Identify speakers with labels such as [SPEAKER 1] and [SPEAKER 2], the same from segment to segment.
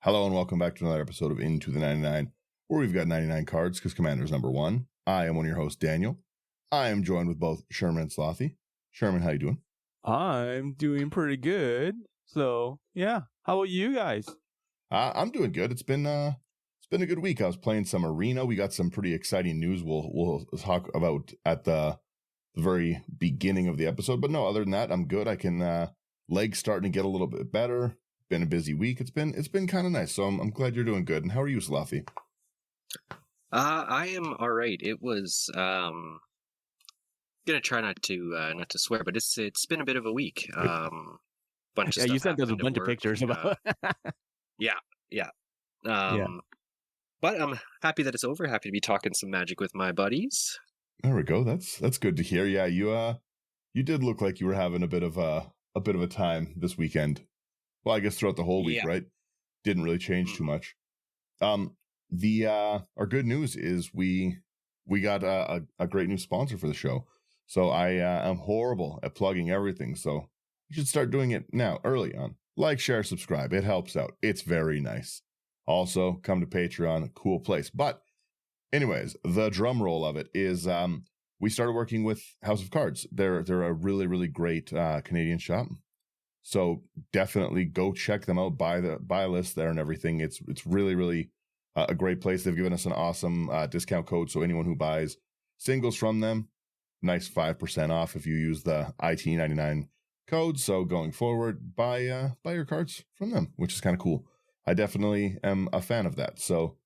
[SPEAKER 1] Hello and welcome back to another episode of Into the 99, where we've got 99 cards because Commander's number one. I am one of your hosts, Daniel. I am joined with both Sherman and Slothy. Sherman, how you doing?
[SPEAKER 2] I'm doing pretty good. So, yeah. How about you guys?
[SPEAKER 1] I'm doing good. It's been a good week. I was playing some Arena. We got some pretty exciting news we'll talk about at the very beginning of the episode. But no, other than that, I'm good. I can legs starting to get a little bit better. Been a busy week. It's been kind of nice. So I'm glad you're doing good. And how are you, Slothy?
[SPEAKER 3] I am all right. It was gonna try not to swear, but it's been a bit of a week. Bunch of stuff
[SPEAKER 2] you sent us a bunch of
[SPEAKER 3] work,
[SPEAKER 2] pictures about.
[SPEAKER 3] Yeah. But I'm happy that it's over. Happy to be talking some Magic with my buddies.
[SPEAKER 1] There we go. That's good to hear. Yeah, you did look like you were having a bit of a time this weekend. Well, I guess throughout the whole week, right? Didn't really change too much. Our good news is we got a great new sponsor for the show. So I am horrible at plugging everything. So you should start doing it now, early on. Like, share, subscribe. It helps out. It's very nice. Also, come to Patreon. Cool place. But anyways, the drum roll of it is we started working with House of Cards. They're a really, really great Canadian shop. So definitely go check them out. Buy a list there and everything. It's really, really a great place. They've given us an awesome discount code. So anyone who buys singles from them, nice 5% off if you use the IT99 code. So going forward, buy your cards from them, which is kind of cool. I definitely am a fan of that. So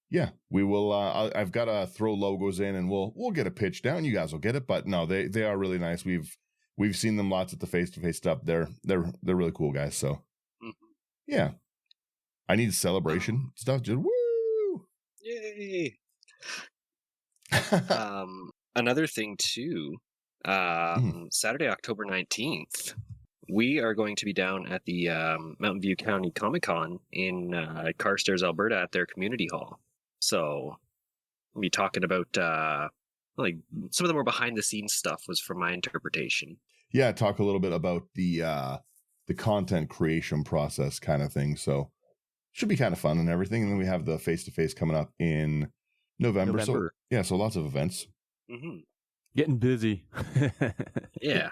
[SPEAKER 1] yeah, we will. I've got to throw logos in, and we'll get a pitch down. You guys will get it, but no, they are really nice. We've seen them lots at the face-to-face stuff. They're really cool guys. So yeah, I need celebration stuff. Just woo!
[SPEAKER 3] Yay! Another thing too. Saturday, October 19th, we are going to be down at the Mountain View County Comic-Con in Carstairs, Alberta, at their community hall. So we'll be talking about like some of the more behind-the-scenes stuff was from my interpretation.
[SPEAKER 1] Yeah, talk a little bit about the content creation process kind of thing. So should be kind of fun and everything. And then we have the face-to-face coming up in November. So yeah, so lots of events.
[SPEAKER 3] Mm-hmm.
[SPEAKER 2] Getting busy.
[SPEAKER 3] Yeah.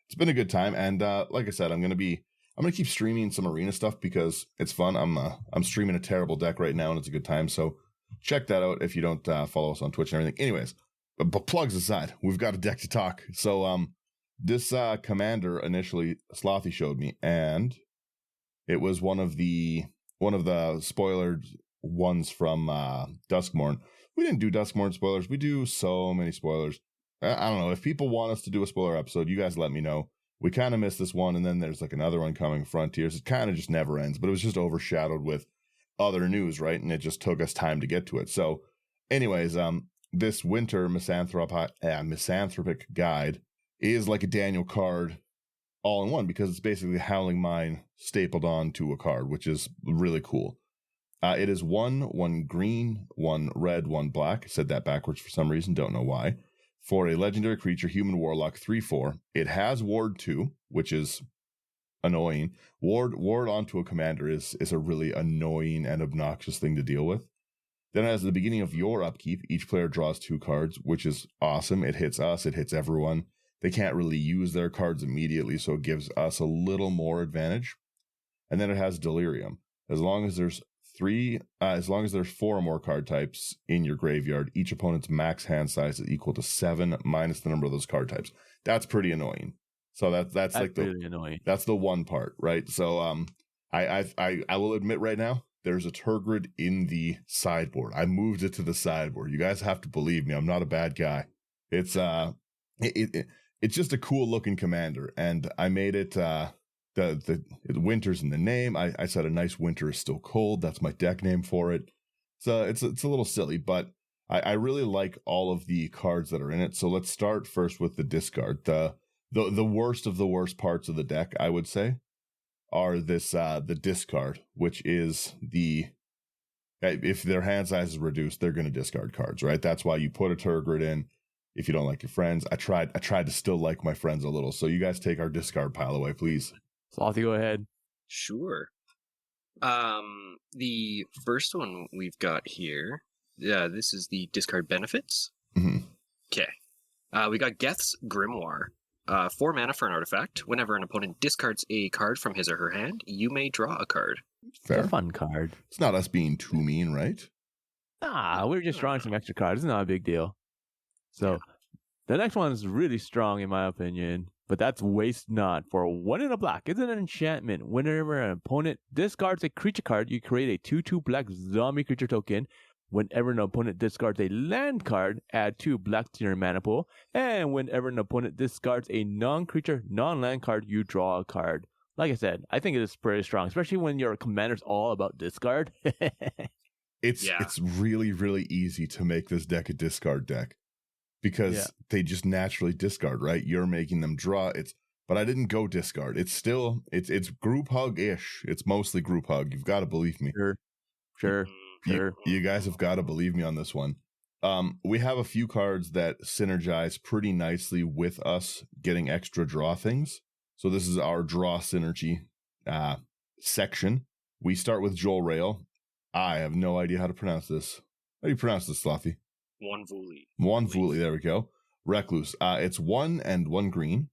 [SPEAKER 1] It's been a good time. And like I said, I'm gonna keep streaming some Arena stuff because it's fun. I'm streaming a terrible deck right now and it's a good time. So check that out if you don't follow us on Twitch and everything. Anyways, but plugs aside, we've got a deck to talk. So this Commander initially Slothy showed me, and it was one of the spoilered ones from Duskmorn. We didn't do Duskmorn spoilers. We do so many spoilers. I don't know. If people want us to do a spoiler episode, you guys let me know. We kind of missed this one, and then there's like another one coming, Frontiers. It kind of just never ends, but it was just overshadowed with other news, right? And it just took us time to get to it. So anyways, this winter Misanthropic guide is like a Daniel card all in one, because it's basically Howling Mine stapled on to a card, which is really cool. It is one green, one red, one black. I said that backwards for some reason. Don't know why. For a legendary creature, human warlock, 3/4. It has ward 2, which is annoying. Ward onto a commander is a really annoying and obnoxious thing to deal with. Then as the beginning of your upkeep, each player draws 2 cards, which is awesome. It hits us, it hits everyone. They can't really use their cards immediately, so it gives us a little more advantage. And then it has Delirium. As long as there's 4 or more card types in your graveyard, each opponent's max hand size is equal to 7 minus the number of those card types. That's pretty annoying. So that's like
[SPEAKER 2] really annoying.
[SPEAKER 1] That's the one part, right? So I will admit right now, there's a Tergrid in the sideboard. I moved it to the sideboard. You guys have to believe me. I'm not a bad guy. It's it's just a cool looking commander, and I made it. The winter's in the name. I said a nice winter is still cold. That's my deck name for it. So it's a little silly, but I really like all of the cards that are in it. So let's start first with the discard. The worst of the worst parts of the deck, I would say, are the discard, which is if their hand size is reduced, they're going to discard cards, right? That's why you put a Tergrid in. If you don't like your friends, I tried to still like my friends a little. So you guys take our discard pile away, please.
[SPEAKER 2] Slothy, go ahead.
[SPEAKER 3] Sure. The first one we've got here, this is the discard benefits.
[SPEAKER 1] Mm-hmm.
[SPEAKER 3] Okay. We got Geth's Grimoire. 4 mana for an artifact. Whenever an opponent discards a card from his or her hand, you may draw a card.
[SPEAKER 1] Fair.
[SPEAKER 2] It's a fun card.
[SPEAKER 1] It's not us being too mean, right?
[SPEAKER 2] We're just drawing some extra cards. It's not a big deal. So the next one is really strong in my opinion, but that's Waste Not. For 1 in a black, it's an enchantment. Whenever an opponent discards a creature card, you create a 2/2 black zombie creature token. Whenever an opponent discards a land card, add 2 black to your mana pool. And whenever an opponent discards a non-creature, non-land card, you draw a card. Like I said, I think it is pretty strong, especially when your commander's all about discard.
[SPEAKER 1] It's really, really easy to make this deck a discard deck because they just naturally discard, right? You're making them draw. But I didn't go discard. It's still it's group hug-ish. It's mostly group hug. You've got to believe me.
[SPEAKER 2] Sure.
[SPEAKER 1] You guys have got to believe me on this one. We have a few cards that synergize pretty nicely with us getting extra draw things. So this is our draw synergy section. We start with Joel Rail. I have no idea how to pronounce this. How do you pronounce this, Slothy? Wanvuli, there we go. Recluse. It's 1 and 1 green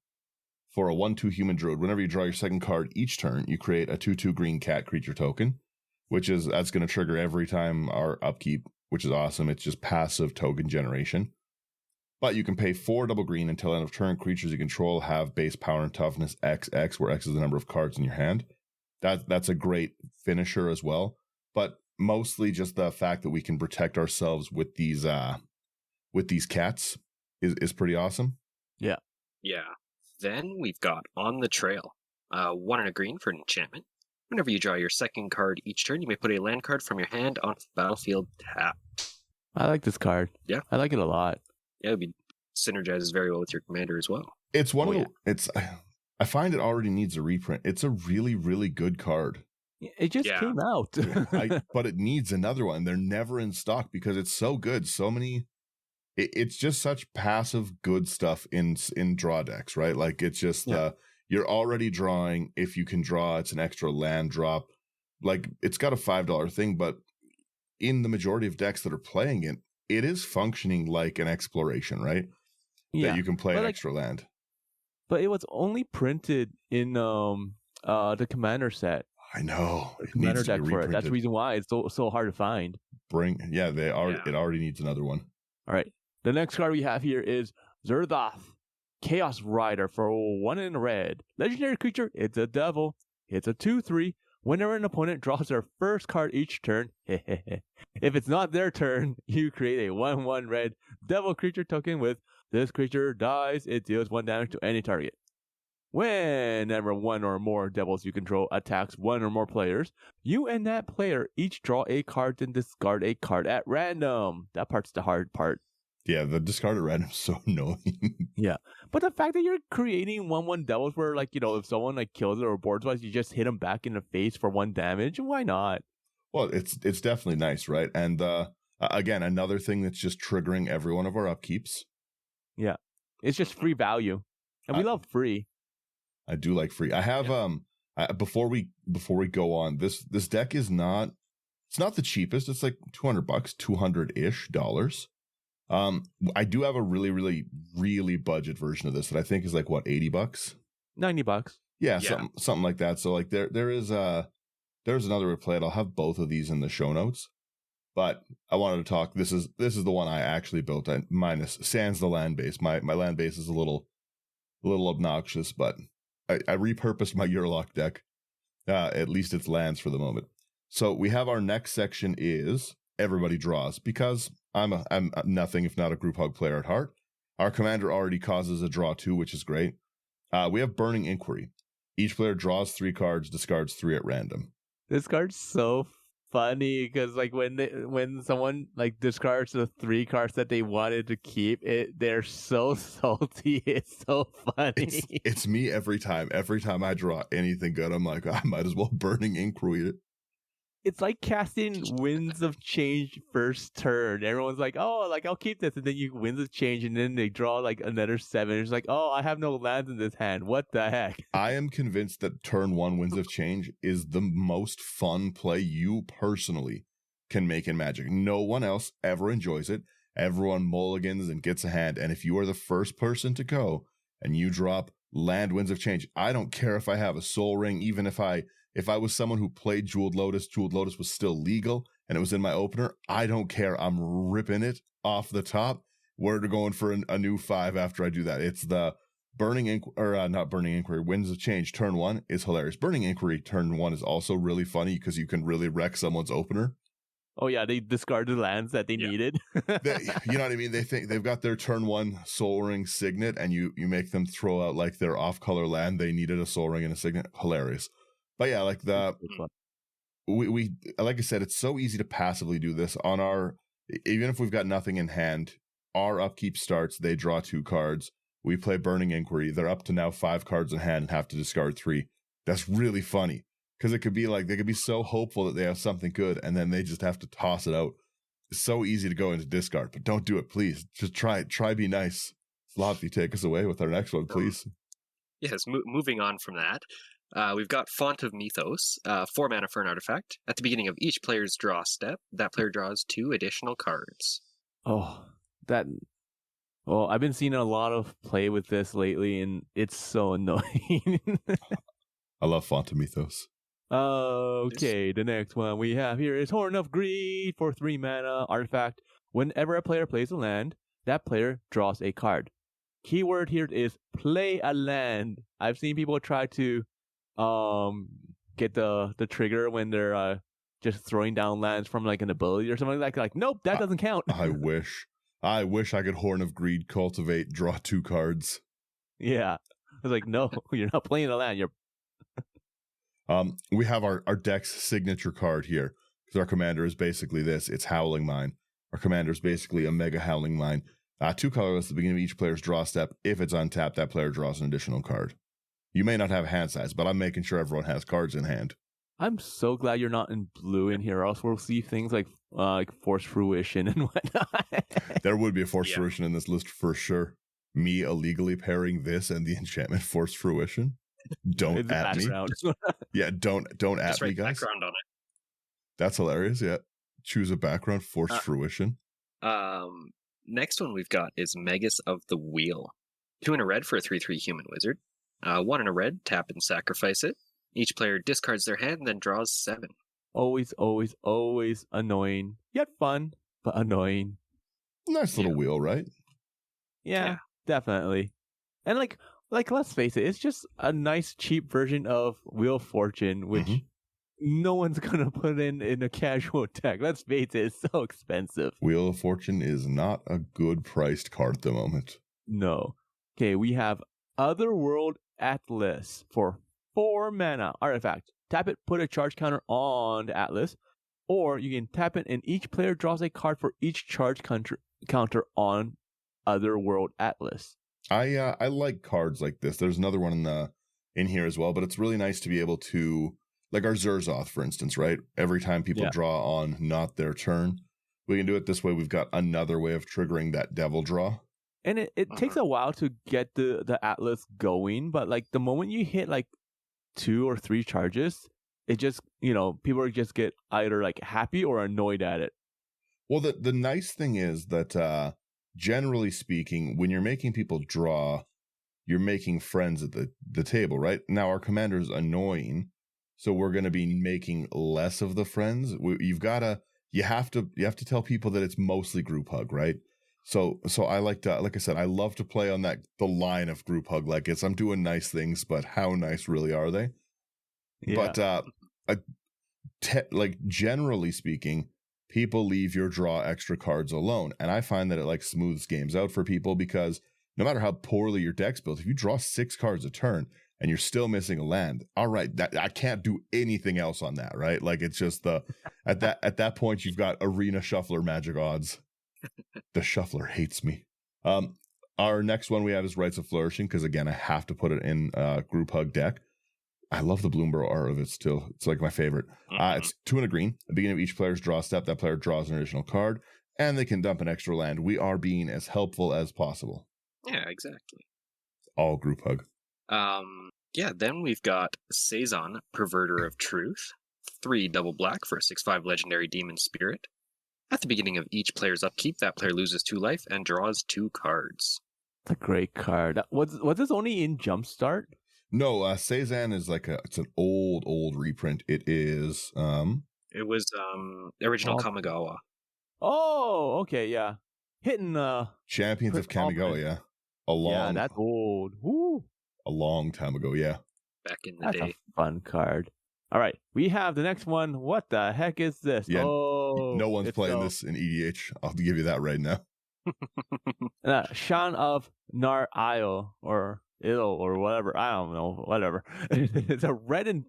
[SPEAKER 1] for a 1/2 human druid. Whenever you draw your second card each turn, you create a 2/2 green cat creature token, that's going to trigger every time our upkeep, which is awesome. It's just passive token generation. But you can pay 4 double green until end of turn. Creatures you control have base power and toughness XX, where X is the number of cards in your hand. That's a great finisher as well. But mostly just the fact that we can protect ourselves with these cats is pretty awesome.
[SPEAKER 2] Yeah.
[SPEAKER 3] Then we've got On the Trail. 1 and a green for an enchantment. Whenever you draw your second card each turn, you may put a land card from your hand on the battlefield tapped.
[SPEAKER 2] I like this card.
[SPEAKER 3] Yeah.
[SPEAKER 2] I like it a lot.
[SPEAKER 3] Yeah, synergizes very well with your commander as well.
[SPEAKER 1] It's I find it already needs a reprint. It's a really, really good card.
[SPEAKER 2] It just came out.
[SPEAKER 1] But it needs another one. They're never in stock because it's so good. So many. It's just such passive good stuff in draw decks, right? Like it's just you're already drawing. If you can draw, it's an extra land drop. Like it's got a $5 thing, but in the majority of decks that are playing it, it is functioning like an exploration, right? Yeah. That you can play an extra land.
[SPEAKER 2] But it was only printed in the commander set.
[SPEAKER 1] I know.
[SPEAKER 2] It commander deck for it. That's the reason why it's so hard to find.
[SPEAKER 1] It already needs another one.
[SPEAKER 2] All right. The next card we have here is Zerdoth, Chaos Rider for 1 in red. Legendary creature, it's a devil. It's a 2/3. Whenever an opponent draws their first card each turn, if it's not their turn, you create a 1/1 red devil creature token with this creature dies, it deals 1 damage to any target. Whenever 1 or more devils you control attacks 1 or more players, you and that player each draw a card and discard a card at random. That part's the hard part.
[SPEAKER 1] Yeah, the discard at random is so annoying.
[SPEAKER 2] Yeah, but the fact that you're creating 1/1 devils where, if someone kills it or boards wise, you just hit them back in the face for 1 damage, why not?
[SPEAKER 1] Well, it's definitely nice, right? And again, another thing that's just triggering every one of our upkeeps.
[SPEAKER 2] Yeah, it's just free value, and we love free.
[SPEAKER 1] I do like free. I have before we go on, this deck is not the cheapest. It's like $200, $200-ish. I do have a really, really, really budget version of this that I think is like what, $80,
[SPEAKER 2] $90.
[SPEAKER 1] Yeah, something like that. So like there's another way to play it. I'll have both of these in the show notes. But I wanted to talk. This is the one I actually built. Minus sans the land base. My land base is a little obnoxious, but I repurposed my Urlock deck. At least it's lands for the moment. So we have our next section is everybody draws, because I'm nothing if not a group hug player at heart. Our commander already causes a draw 2, which is great. We have Burning Inquiry. Each player draws 3 cards, discards 3 at random.
[SPEAKER 2] This card's so funny because when someone discards the 3 cards that they wanted to keep, they're so salty. It's so funny.
[SPEAKER 1] It's me every time. Every time I draw anything good, I'm like, I might as well Burning Inquiry it.
[SPEAKER 2] it's like casting Winds of Change first turn. Everyone's like, oh, like I'll keep this, and then you Winds of Change, and then they draw like another 7. It's like, oh, I have no lands in this hand. What the heck?
[SPEAKER 1] I am convinced that turn 1 Winds of Change is the most fun play you personally can make in Magic. No one else ever enjoys it. Everyone mulligans and gets a hand, and if you are the first person to go and you drop land Winds of Change, I don't care if I have a Soul Ring, even if I was someone who played Jeweled Lotus was still legal and it was in my opener, I don't care. I'm ripping it off the top. We're going for a new 5 after I do that. It's the not Burning Inquiry, Winds of Change turn 1 is hilarious. Burning Inquiry turn 1 is also really funny because you can really wreck someone's opener.
[SPEAKER 2] Oh yeah, they discarded lands that they needed.
[SPEAKER 1] You know what I mean? They think they've got their turn 1 Soul Ring Signet, and you make them throw out like their off-color land. They needed a Soul Ring and a Signet. Hilarious. But yeah, like we like I said, it's so easy to passively do this on our. Even if we've got nothing in hand, our upkeep starts. They draw 2 cards. We play Burning Inquiry. They're up to now 5 cards in hand and have to discard 3. That's really funny. Because it could be like they could be so hopeful that they have something good, and then they just have to toss it out. It's so easy to go into discard, but don't do it, please. Just try it. Try be nice. Slothy, take us away with our next one, please.
[SPEAKER 3] Yes, moving on from that, we've got Font of Mythos, 4 mana for an artifact. At the beginning of each player's draw step, that player draws 2 additional cards.
[SPEAKER 2] Oh, that. Well, I've been seeing a lot of play with this lately, and it's so annoying.
[SPEAKER 1] I love Font of Mythos.
[SPEAKER 2] Okay, the next one we have here is Horn of Greed for 3 mana artifact. Whenever a player plays a land, that player draws a card. Keyword here is play a land. I've seen people try to get the trigger when they're just throwing down lands from like an ability or something like that. Like, nope, that doesn't count.
[SPEAKER 1] I wish I could Horn of Greed, cultivate, draw 2 cards.
[SPEAKER 2] Yeah. I was like, no, you're not playing a land. You're
[SPEAKER 1] we have our deck's signature card here because our commander is basically this. It's Howling Mine. Our commander is basically a Mega Howling Mine. 2 colorless at the beginning of each player's draw step. If it's untapped, that player draws an additional card. You may not have a hand size, but I'm making sure everyone has cards in hand.
[SPEAKER 2] I'm so glad you're not in blue in here, or else we'll see things like Force Fruition and whatnot.
[SPEAKER 1] There would be a Force Fruition in this list for sure. Me illegally pairing this and the enchantment Force Fruition. Don't at me. Yeah, don't at me, guys.
[SPEAKER 3] Background on it.
[SPEAKER 1] That's hilarious. Yeah, choose a background. Force Fruition.
[SPEAKER 3] Next one we've got is Magus of the Wheel. 2 in a red for a 3/3 human wizard. 1 in a red, tap and sacrifice it. Each player discards their hand and then draws 7.
[SPEAKER 2] Always, always, always annoying. Yet fun, but annoying.
[SPEAKER 1] Nice little wheel, right?
[SPEAKER 2] Yeah, definitely. And like let's face it, it's just a nice cheap version of Wheel of Fortune, which no one's gonna put in a casual deck. Let's face it, it's so expensive.
[SPEAKER 1] Wheel of Fortune is not a good priced card at the moment.
[SPEAKER 2] No. Okay, we have Otherworld Atlas for 4 mana artifact. Tap it, put a charge counter on the Atlas, or you can tap it and each player draws a card for each charge counter on Otherworld Atlas.
[SPEAKER 1] I like cards like this. There's another one in here as well, but it's really nice to be able to, like our Zerzoth, for instance, right? Every time people draw on not their turn, we can do it this way. We've got another way of triggering that devil draw.
[SPEAKER 2] And it takes a while to get the Atlas going, but like the moment you hit like 2 or 3 charges, it just, people just get either like happy or annoyed at it.
[SPEAKER 1] Well, the nice thing is that generally speaking, when you're making people draw, you're making friends at the table, right? Now our commander is annoying, so we're going to be making less of the friends. You have to tell people that it's mostly group hug, right? So I like I said, I love to play on the line of group hug. Like I'm doing nice things, but how nice really are they? Yeah. But like generally speaking, people leave your draw extra cards alone, and I find that it like smooths games out for people because no matter how poorly your deck's built, if you draw 6 cards a turn and you're still missing a land, all right, I can't do anything else on that, right? Like it's just at that point you've got Arena Shuffler magic odds. The Shuffler hates me. Our next one we have is Rites of Flourishing because again I have to put it in group hug deck. I love the Bloomborough art of it still. It's like my favorite. It's 2 and a green. At the beginning of each player's draw step, that player draws an additional card, and they can dump an extra land. We are being as helpful as possible.
[SPEAKER 3] Yeah, exactly.
[SPEAKER 1] All group hug.
[SPEAKER 3] Then we've got Saison, Perverter of Truth. 3 double black for a 6/5 legendary demon spirit. At the beginning of each player's upkeep, that player loses 2 life and draws 2 cards.
[SPEAKER 2] That's a great card. Was this only in Jumpstart?
[SPEAKER 1] No, Saison is it's an old reprint. It is
[SPEAKER 3] It was original Kamigawa.
[SPEAKER 2] Oh, okay, yeah. Hitting
[SPEAKER 1] Champions of Kamigawa, yeah.
[SPEAKER 2] That's old. Woo.
[SPEAKER 1] A long time ago, yeah.
[SPEAKER 3] Back in the
[SPEAKER 2] That's
[SPEAKER 3] day.
[SPEAKER 2] a fun card. All right, we have the next one. What the heck is this?
[SPEAKER 1] Yeah, no one's playing this in EDH. I'll give you that right now.
[SPEAKER 2] Shan of Nar Isle or Ill or whatever. I don't know. Whatever. It's a red and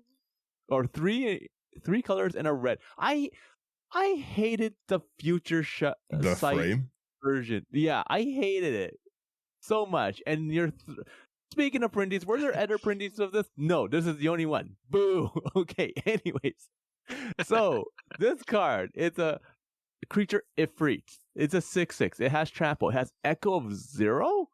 [SPEAKER 2] three colors and a red. I hated the future
[SPEAKER 1] the
[SPEAKER 2] sight
[SPEAKER 1] frame
[SPEAKER 2] version. Yeah, I hated it so much. And speaking of printies, were there other printings of this? No, this is the only one. Boo. Okay. Anyways, so this card, it's a creature Ifrit. It's a 6/6. It has trample. It has Echo of 0.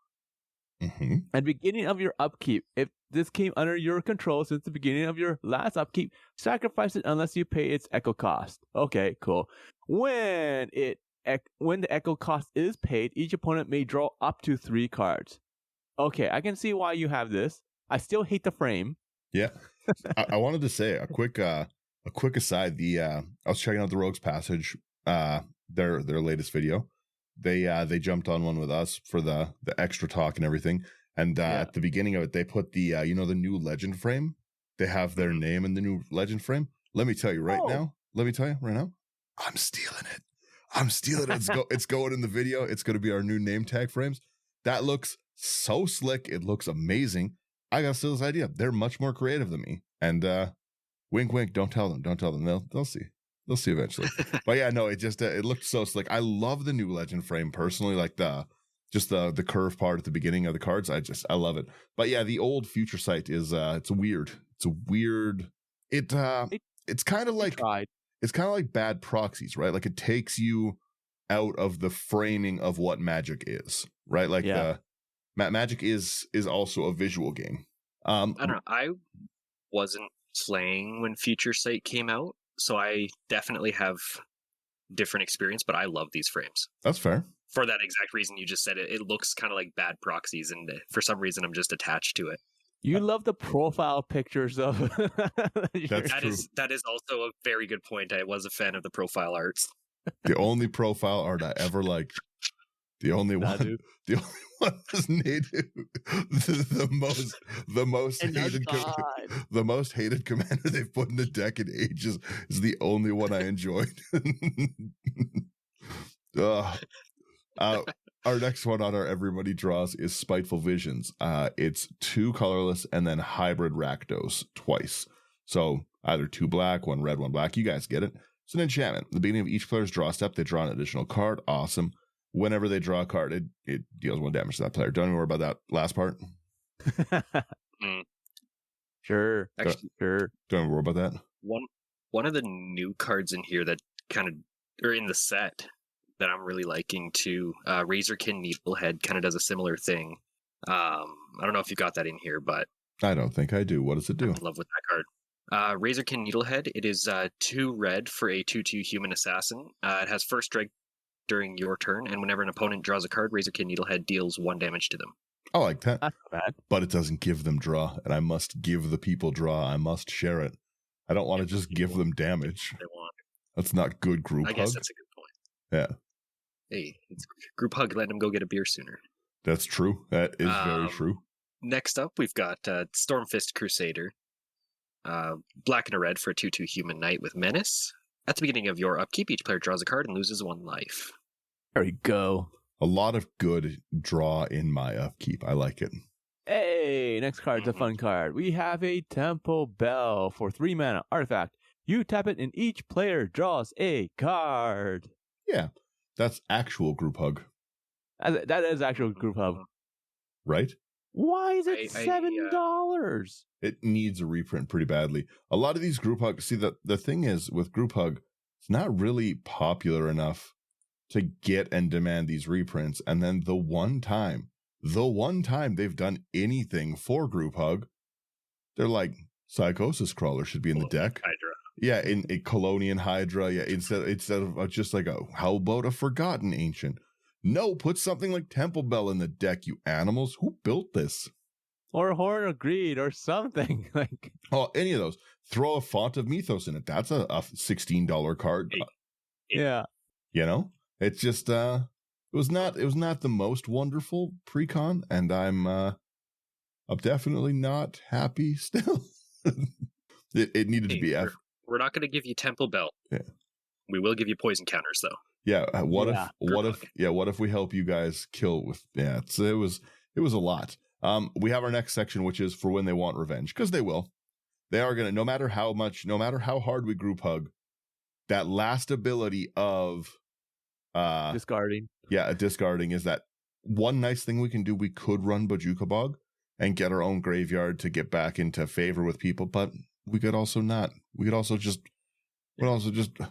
[SPEAKER 1] Mm-hmm.
[SPEAKER 2] At the beginning of your upkeep, if this came under your control since the beginning of your last upkeep, sacrifice it unless you pay its Echo cost. Okay, cool. When the Echo cost is paid, each opponent may draw up to 3 cards. Okay, I can see why you have this. I still hate the frame.
[SPEAKER 1] Yeah, I wanted to say a quick aside. I was checking out the Rogue's Passage, their latest video. They jumped on one with us for the extra talk and everything. And at the beginning of it, they put the the new legend frame. They have their name in the new legend frame. Let me tell you right now. I'm stealing it. It's going in the video. It's going to be our new name tag frames. That looks so slick. It looks amazing. I got to steal this idea. They're much more creative than me. And wink, wink. Don't tell them. They'll see. They'll see eventually. But yeah, no, it just it looked so slick. I love the new legend frame personally, like the curve part at the beginning of the cards. I love it. But yeah, the old future sight is it's weird. It's kind of like bad proxies, right? Like it takes you out of the framing of what Magic is, right? Like Magic is also a visual game.
[SPEAKER 3] I don't know. I wasn't playing when Future Sight came out, so I definitely have different experience, but I love these frames.
[SPEAKER 1] That's fair.
[SPEAKER 3] For that exact reason you just said it. It looks kind of like bad proxies, and for some reason I'm just attached to it.
[SPEAKER 2] You love the profile pictures of
[SPEAKER 3] That is also a very good point. I was a fan of the profile arts.
[SPEAKER 1] The only profile art I ever liked. The only one was native. The most hated commander they've put in the deck in ages is the only one I enjoyed. Our next one on our Everybody Draws is Spiteful Visions. It's 2 colorless and then hybrid Rakdos twice. So either 2 black, 1 red, 1 black. You guys get it. It's an enchantment. At the beginning of each player's draw step, they draw an additional card. Awesome. Whenever they draw a card, it deals 1 damage to that player. Don't even worry about that last part.
[SPEAKER 2] Sure.
[SPEAKER 3] Actually,
[SPEAKER 2] sure.
[SPEAKER 1] Don't worry about that.
[SPEAKER 3] One of the new cards in here that or in the set that I'm really liking too, Razorkin Needlehead kind of does a similar thing. I don't know if you got that in here, but
[SPEAKER 1] I don't think I do. What does it do?
[SPEAKER 3] I'm in love with that card. Razorkin Needlehead. It is 2 red for a 2/2 human assassin. It has first strike during your turn, and whenever an opponent draws a card, Razorkin Needlehead deals 1 damage to them.
[SPEAKER 1] I like that.
[SPEAKER 2] That's not bad.
[SPEAKER 1] But it doesn't give them draw, and I must give the people draw. I must share it. I don't want to just give them damage.
[SPEAKER 3] They want.
[SPEAKER 1] That's not good group
[SPEAKER 3] I
[SPEAKER 1] hug.
[SPEAKER 3] guess that's a good point.
[SPEAKER 1] Yeah.
[SPEAKER 3] Hey, it's group hug. Let them go get a beer sooner.
[SPEAKER 1] That's true. That is very true.
[SPEAKER 3] Next up, we've got Stormfist Crusader. Black and a red for a 2/2 human knight with menace. At the beginning of your upkeep, each player draws a card and loses 1 life.
[SPEAKER 2] There you go.
[SPEAKER 1] A lot of good draw in my upkeep. I like it.
[SPEAKER 2] Hey, next card's a fun card. We have a Temple Bell for 3 mana artifact. You tap it and each player draws a card.
[SPEAKER 1] Yeah, that's actual group hug.
[SPEAKER 2] That is actual group hug.
[SPEAKER 1] Right?
[SPEAKER 2] Why is it $7?
[SPEAKER 1] It needs a reprint pretty badly. A lot of these group hug, see, the thing is with group hug, it's not really popular enough to get and demand these reprints. And then the one time they've done anything for group hug, they're like, Psychosis Crawler should be in the deck.
[SPEAKER 3] Hydra.
[SPEAKER 1] Yeah, in a Colonian Hydra. Yeah, instead of just like how about a Forgotten Ancient? No, put something like Temple Bell in the deck, you animals. Who built this?
[SPEAKER 2] Or Horn of Greed or something. Like,
[SPEAKER 1] any of those. Throw a Font of Mythos in it. That's a $16 card.
[SPEAKER 2] Yeah.
[SPEAKER 1] You know? It's just it was not the most wonderful pre-con, and I'm definitely not happy still. It needed to be
[SPEAKER 3] We're not going to give you Temple Belt.
[SPEAKER 1] Yeah.
[SPEAKER 3] We will give you poison counters though.
[SPEAKER 1] Yeah. What if we help you guys kill with? Yeah. It was a lot. We have our next section, which is for when they want revenge, because they will. They are gonna, no matter how hard we group hug, that last ability of
[SPEAKER 2] discarding.
[SPEAKER 1] Yeah, discarding is that one nice thing we can do. We could run Bojuka Bog and get our own graveyard to get back into favor with people, but we could also not. We could also just.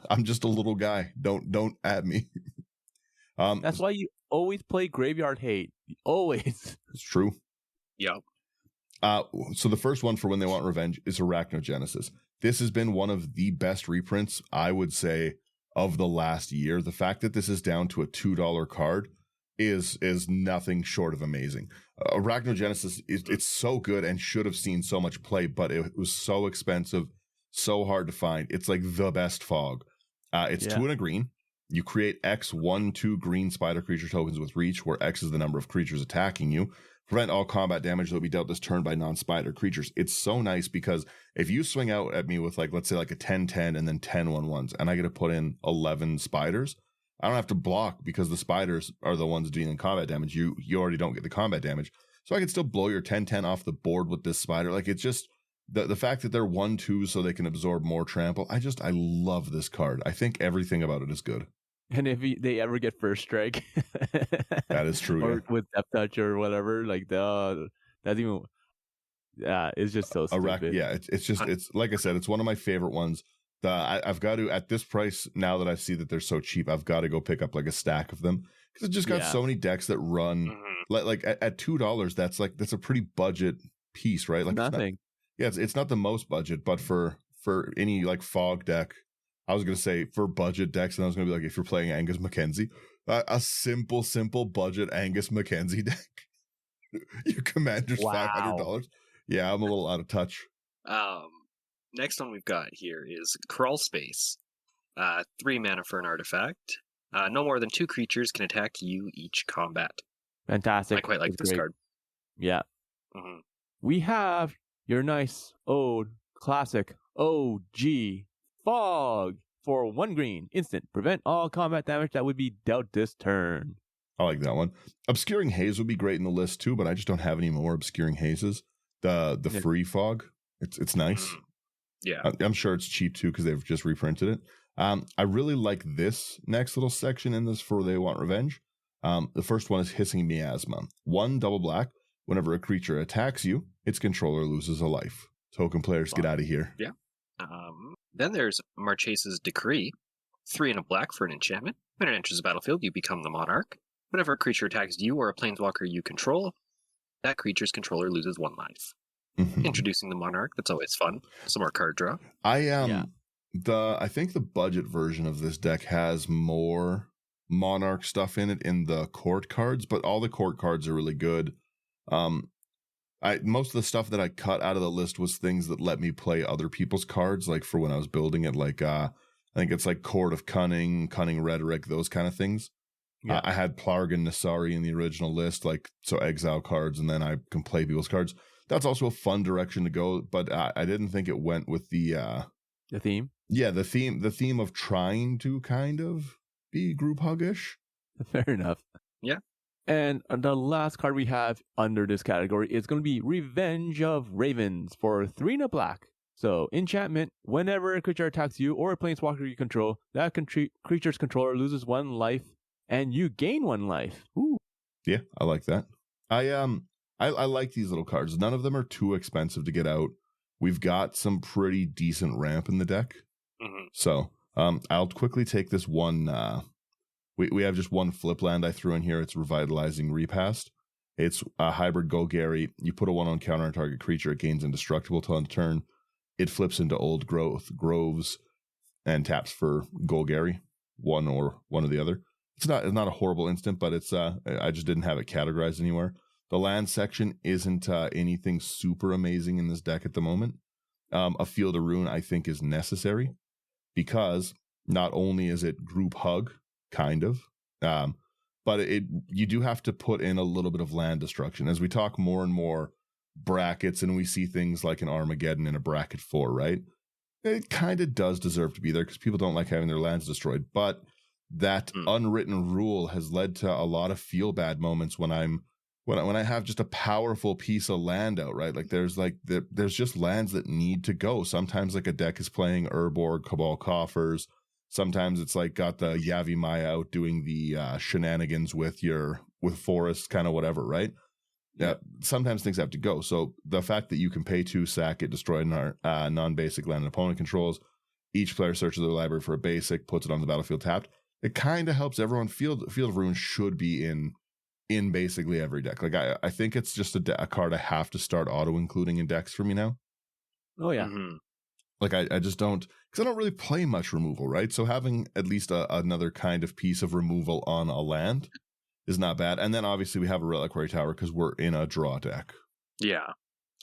[SPEAKER 1] I'm just a little guy. Don't at me.
[SPEAKER 2] That's why you always play Graveyard Hate. Always.
[SPEAKER 1] It's true.
[SPEAKER 3] Yeah.
[SPEAKER 1] So the first one for when they want revenge is Arachnogenesis. This has been one of the best reprints, I would say, of the last year. The fact that this is down to a $2 card is nothing short of amazing. Arachnogenesis it's so good and should have seen so much play, but it was so expensive, so hard to find. It's like the best fog. It's 2 and a green. You create X 1/2 green spider creature tokens with reach, where X is the number of creatures attacking you. Prevent all combat damage that will be dealt this turn by non-spider creatures. It's so nice because if you swing out at me with, like, let's say like a 10/10 and then 10/1/1s, and I get to put in 11 spiders, I don't have to block because the spiders are the ones dealing combat damage. You already don't get the combat damage. So I can still blow your 10/10 off the board with this spider. Like, it's just the fact that they're 1/2 so they can absorb more trample. I love this card. I think everything about it is good.
[SPEAKER 2] And if they ever get first strike,
[SPEAKER 1] that is true.
[SPEAKER 2] Or with Death Touch or whatever, like that's even. Yeah, it's just so stupid.
[SPEAKER 1] It's like I said, it's one of my favorite ones. I've got to, at this price now that I see that they're so cheap, I've got to go pick up like a stack of them because it just got so many decks that run like at $2. That's a pretty budget piece, right? Like
[SPEAKER 2] nothing.
[SPEAKER 1] It's not the most budget, but for any like fog deck. I was going to say for budget decks, and I was going to be like, if you're playing Angus Mackenzie, a simple budget Angus Mackenzie deck, your commander's $500. Yeah, I'm a little out of touch.
[SPEAKER 3] Next one we've got here is Crawl Space. 3 mana for an artifact. No more than 2 creatures can attack you each combat.
[SPEAKER 2] Fantastic.
[SPEAKER 3] I quite like this card.
[SPEAKER 2] Yeah.
[SPEAKER 3] Mm-hmm.
[SPEAKER 2] We have your nice old classic OG Fog for 1 green. Instant. Prevent all combat damage that would be dealt this turn.
[SPEAKER 1] I like that one. Obscuring Haze would be great in the list too, but I just don't have any more Obscuring Hazes. The free fog, it's nice.
[SPEAKER 3] Yeah.
[SPEAKER 1] I'm sure it's cheap too because they've just reprinted it. I really like this next little section in this for They Want Revenge. The first one is Hissing Miasma. 1 double black. Whenever a creature attacks you, its controller loses a life. Token players, get out of here.
[SPEAKER 3] Yeah. Then there's Marchesa's Decree. 3 and a black for an enchantment. When it enters the battlefield, you become the monarch. Whenever a creature attacks you or a planeswalker you control, that creature's controller loses 1 life. Mm-hmm. Introducing the monarch, that's always fun. Some more card draw.
[SPEAKER 1] I think the budget version of this deck has more monarch stuff in it in the court cards, but all the court cards are really good. Most of the stuff that I cut out of the list was things that let me play other people's cards, like for when I was building it, like I think it's like Court of Cunning, Cunning Rhetoric, those kind of things. Yeah. I had Plargan Nasari in the original list, like so exile cards, and then I can play people's cards. That's also a fun direction to go, but I didn't think it went with the
[SPEAKER 2] theme.
[SPEAKER 1] Yeah, the theme of trying to kind of be group huggish.
[SPEAKER 2] Fair enough.
[SPEAKER 3] Yeah.
[SPEAKER 2] And the last card we have under this category is going to be Revenge of Ravens for 3 and a black. So, enchantment, whenever a creature attacks you or a planeswalker you control, that creature's controller loses 1 life and you gain 1 life. Ooh.
[SPEAKER 1] Yeah, I like that. I like these little cards. None of them are too expensive to get out. We've got some pretty decent ramp in the deck.
[SPEAKER 3] Mm-hmm.
[SPEAKER 1] So I'll quickly take this one. We have just one flip land I threw in here. It's Revitalizing Repast. It's a hybrid Golgari. You put a 1/1 counter on target creature. It gains indestructible till end turn. It flips into Old Groves and taps for Golgari, one or the other. It's not a horrible instant, but it's I just didn't have it categorized anywhere. The land section isn't anything super amazing in this deck at the moment. A Field of Ruin I think is necessary because not only is it group hug, kind of, but you do have to put in a little bit of land destruction. As we talk more and more brackets and we see things like an Armageddon in a bracket 4, right? It kind of does deserve to be there because people don't like having their lands destroyed. But that unwritten rule has led to a lot of feel bad moments when I have just a powerful piece of land out, right? Like there's just lands that need to go. Sometimes like a deck is playing Urborg, Cabal Coffers. Sometimes it's like got the Yavi Maya out doing the shenanigans with forests, kind of whatever, right? Yeah. Sometimes things have to go. So the fact that you can pay 2, sack it, destroy non-basic land an opponent controls, each player searches their library for a basic, puts it on the battlefield tapped. It kind of helps everyone. Field of Ruin should be in basically every deck. Like I think it's just a card I have to start auto including in decks for me now.
[SPEAKER 2] Oh yeah.
[SPEAKER 3] Mm-hmm.
[SPEAKER 1] Like I just don't, because I don't really play much removal, right? So having at least another kind of piece of removal on a land is not bad. And then obviously we have a Reliquary Tower because we're in a draw deck.
[SPEAKER 3] Yeah.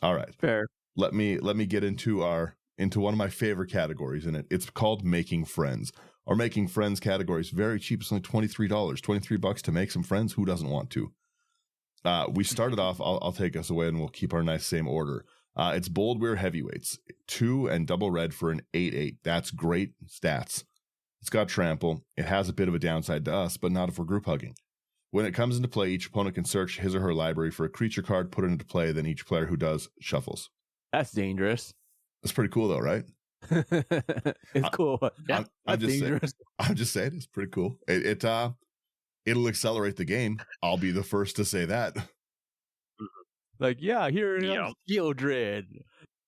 [SPEAKER 1] All right.
[SPEAKER 2] Fair.
[SPEAKER 1] Let me get into one of my favorite categories in it. It's called Making Friends. Our Making Friends category is very cheap. It's only $23, $23 to make some friends. Who doesn't want to? We started off, I'll take us away and we'll keep our nice same order. It's Bold Weir Heavyweights, 2 and double red for an 8/8. That's great stats. It's got trample. It has a bit of a downside to us, but not if we're group hugging. When it comes into play, each opponent can search his or her library for a creature card, put it into play, then each player who does shuffles.
[SPEAKER 2] That's dangerous.
[SPEAKER 1] That's pretty cool though, right?
[SPEAKER 2] It's cool.
[SPEAKER 3] Yeah,
[SPEAKER 1] I'm just saying, it's pretty cool. It'll accelerate the game. I'll be the first to say that.
[SPEAKER 2] Like, yeah, here Shieldred.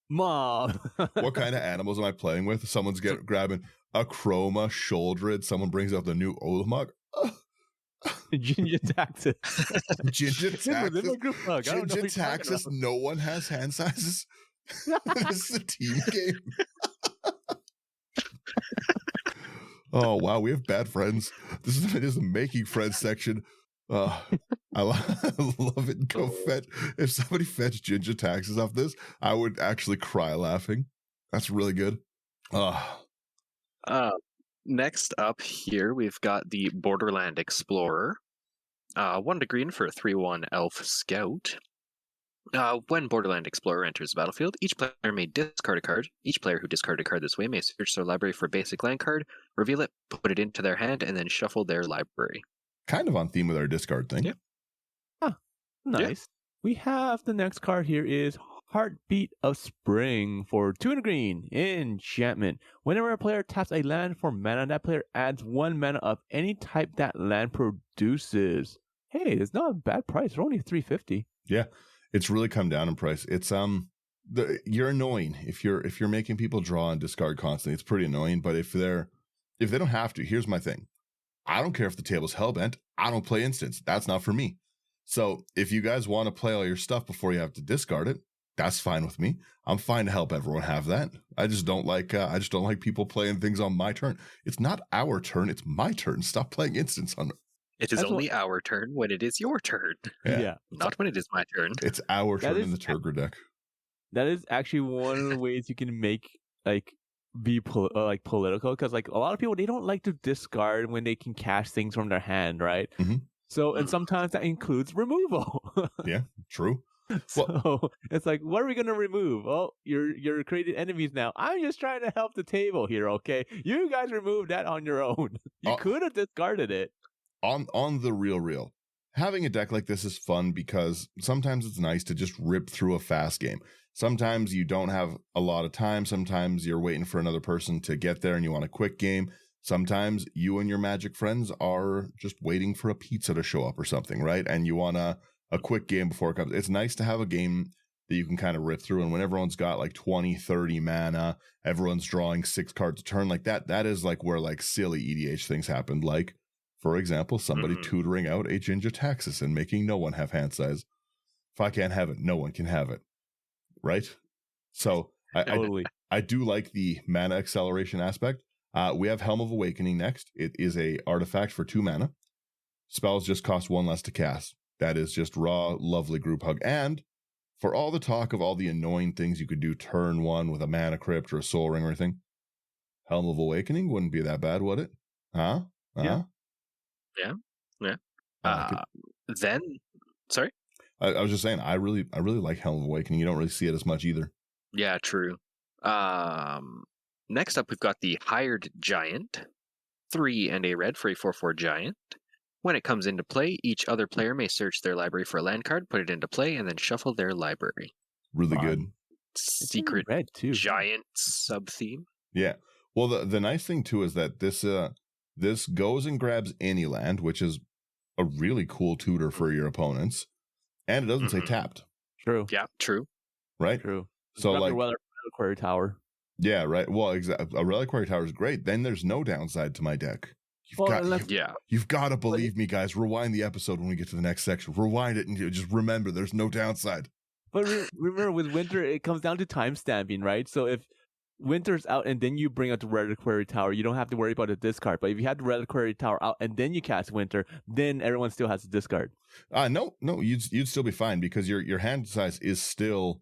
[SPEAKER 2] Mom.
[SPEAKER 1] What kind of animals am I playing with? Someone's grabbing a Chroma Sholdred. Someone brings out the new Olamog.
[SPEAKER 2] Ginger Taxes.
[SPEAKER 1] Ginger Taxes. No one has hand sizes. This is a team game. Oh wow, we have bad friends. This is the Making Friends section. I love it. Go fetch. If somebody fetched Ginger Taxes off this, I would actually cry laughing. That's really good.
[SPEAKER 3] Next up here, we've got the Borderland Explorer. 1 green for a 3/1 Elf Scout. When Borderland Explorer enters the battlefield, each player may discard a card. Each player who discarded a card this way may search their library for a basic land card, reveal it, put it into their hand, and then shuffle their library.
[SPEAKER 1] Kind of on theme with our discard thing.
[SPEAKER 3] Yeah.
[SPEAKER 2] Nice.
[SPEAKER 3] Yeah.
[SPEAKER 2] We have the next card here is Heartbeat of Spring for 2 and a green. Enchantment. Whenever a player taps a land for mana, that player adds 1 mana of any type that land produces. Hey, it's not a bad price. They're only $3.50.
[SPEAKER 1] Yeah, it's really come down in price. It's you're annoying if you're making people draw and discard constantly. It's pretty annoying. But if they don't have to, here's my thing. I don't care if the table's hellbent. I don't play instants. That's not for me. So if you guys want to play all your stuff before you have to discard it, that's fine with me. I'm fine to help everyone have that. I just don't like people playing things on my turn. It's not our turn. It's my turn. Stop playing instants on.
[SPEAKER 3] It is only our turn when it is your turn.
[SPEAKER 2] Yeah.
[SPEAKER 3] Not when it is my turn.
[SPEAKER 1] It's our turn in the Turgor deck.
[SPEAKER 2] That is actually one of the ways you can make be political, because like a lot of people, they don't like to discard when they can cast things from their hand, right?
[SPEAKER 1] Mm-hmm.
[SPEAKER 2] So, and sometimes that includes removal.
[SPEAKER 1] Yeah, true.
[SPEAKER 2] So it's like, what are we going to remove? Oh, you're creating enemies now. I'm just trying to help the table here, okay? You guys remove that on your own. You could have discarded it.
[SPEAKER 1] On the real. Having a deck like this is fun because sometimes it's nice to just rip through a fast game. Sometimes you don't have a lot of time. Sometimes you're waiting for another person to get there and you want a quick game. Sometimes you and your Magic friends are just waiting for a pizza to show up or something, right? And you want to a quick game before it comes. It's nice to have a game that you can kind of rip through, and when everyone's got like 20, 30 mana, everyone's drawing 6 cards a turn like that. That is like where like silly EDH things happened. Like, for example, somebody tutoring out a Ginger Taxis and making no one have hand size. If I can't have it, no one can have it. Right? So I do like the mana acceleration aspect. We have Helm of Awakening next. It is a artifact for 2 mana. Spells just cost 1 less to cast. That is just raw, lovely group hug. And for all the talk of all the annoying things you could do turn 1 with a mana crypt or a soul ring or anything, Helm of Awakening wouldn't be that bad, would it? Huh?
[SPEAKER 3] Yeah. Then, sorry?
[SPEAKER 1] I was just saying, I really like Helm of Awakening. You don't really see it as much either.
[SPEAKER 3] Yeah, true. Next up, we've got the Hired Giant. 3 and a red for a 4/4 giant. When it comes into play, each other player may search their library for a land card, put it into play, and then shuffle their library.
[SPEAKER 1] Really good.
[SPEAKER 3] Secret
[SPEAKER 2] red too.
[SPEAKER 3] giant sub-theme.
[SPEAKER 1] Yeah. Well, the nice thing too is that this goes and grabs any land, which is a really cool tutor for your opponents, and it doesn't say tapped.
[SPEAKER 2] True.
[SPEAKER 3] Yeah, true.
[SPEAKER 1] Right?
[SPEAKER 2] True.
[SPEAKER 1] So like
[SPEAKER 2] Reliquary Tower.
[SPEAKER 1] Yeah, right. Well, exactly. A Reliquary Tower is great. Then there's no downside to my deck. You've got to believe me, guys. Rewind the episode when we get to the next section. Rewind it and just remember there's no downside.
[SPEAKER 2] But remember, with Winter, it comes down to time stamping, right? So if Winter's out and then you bring out the Reliquary Tower, you don't have to worry about a discard. But if you have the Reliquary Tower out and then you cast Winter, then everyone still has to discard.
[SPEAKER 1] No, you'd still be fine because your hand size is still.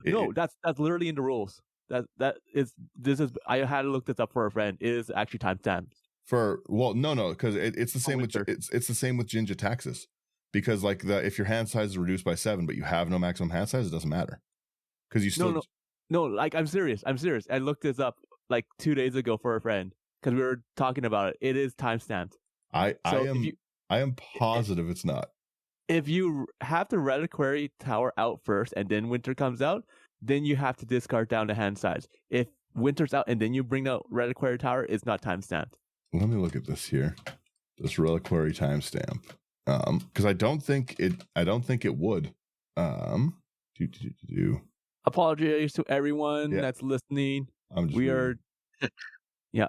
[SPEAKER 2] That's literally in the rules. I had to look this up for a friend. It is actually time stamped.
[SPEAKER 1] Because it's the same with it's the same with Ginger Taxis, because like if your hand size is reduced by 7 but you have no maximum hand size, it doesn't matter because you still
[SPEAKER 2] like I'm serious. I looked this up like 2 days ago for a friend because we were talking about it. It is time stamped.
[SPEAKER 1] I am positive it's not.
[SPEAKER 2] If you have the Reliquary Tower out first and then Winter comes out, then you have to discard down to hand size. If Winter's out and then you bring out Reliquary Tower, it's not time stamped.
[SPEAKER 1] Let me look at this here. This Reliquary timestamp. Because I don't think it would.
[SPEAKER 2] Apologies to everyone that's listening. Yeah.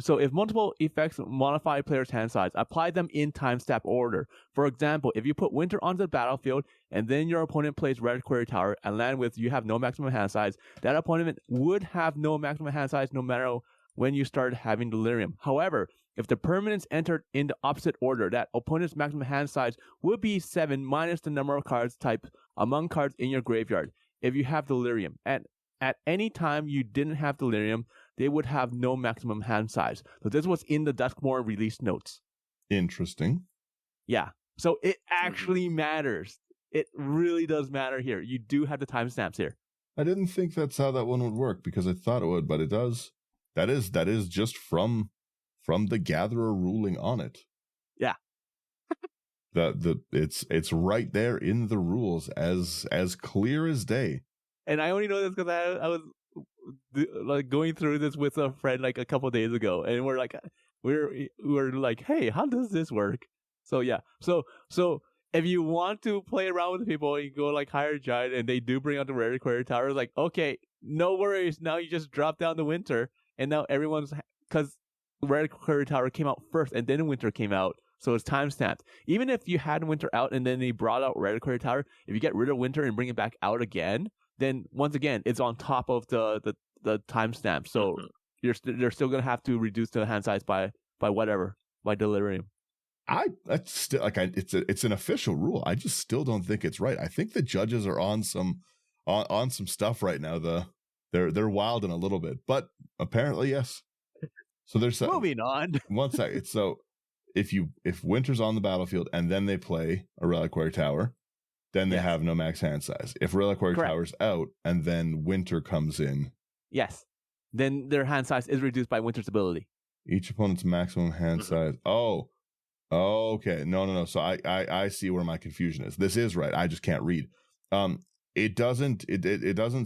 [SPEAKER 2] So if multiple effects modify a player's hand size, apply them in time stamp order. For example, if you put Winter onto the battlefield and then your opponent plays Reliquary Tower and land with you have no maximum hand size, that opponent would have no maximum hand size no matter when you started having Delirium. However, if the permanents entered in the opposite order, that opponent's maximum hand size would be 7 minus the number of cards type among cards in your graveyard. If you have Delirium, and at any time you didn't have Delirium, they would have no maximum hand size. So this was in the Duskmore release notes.
[SPEAKER 1] Interesting.
[SPEAKER 2] Yeah. So it actually matters. It really does matter here. You do have the timestamps here.
[SPEAKER 1] I didn't think that's how that one would work because I thought it would, but it does. That is just from the Gatherer ruling on it.
[SPEAKER 2] Yeah.
[SPEAKER 1] It's right there in the rules as clear as day.
[SPEAKER 2] And I only know this because I was like going through this with a friend like a couple of days ago, and we're like, hey, how does this work? So yeah, so if you want to play around with people, you go like Hired Giant, and they do bring out the Reliquary Tower. It's like, okay, no worries. Now you just drop down the Winter, and now everyone's because Reliquary Tower came out first, and then Winter came out. So it's time stamped. Even if you had Winter out and then they brought out Reliquary Tower, if you get rid of Winter and bring it back out again, then once again it's on top of the timestamp. So you're still gonna have to reduce the hand size by Delirium.
[SPEAKER 1] That's still like it's an official rule. I just still don't think it's right. I think the judges are on some stuff right now. They're wilding a little bit, but apparently yes. So there's
[SPEAKER 2] moving on.
[SPEAKER 1] One second. So if Winter's on the battlefield and then they play a Reliquary Tower, then they have no max hand size. If Reliquary Tower's out and then Winter comes in,
[SPEAKER 2] yes, then their hand size is reduced by Winter's ability.
[SPEAKER 1] Each opponent's maximum hand size. Oh, okay. No. So I see where my confusion is. This is right. I just can't read. It doesn't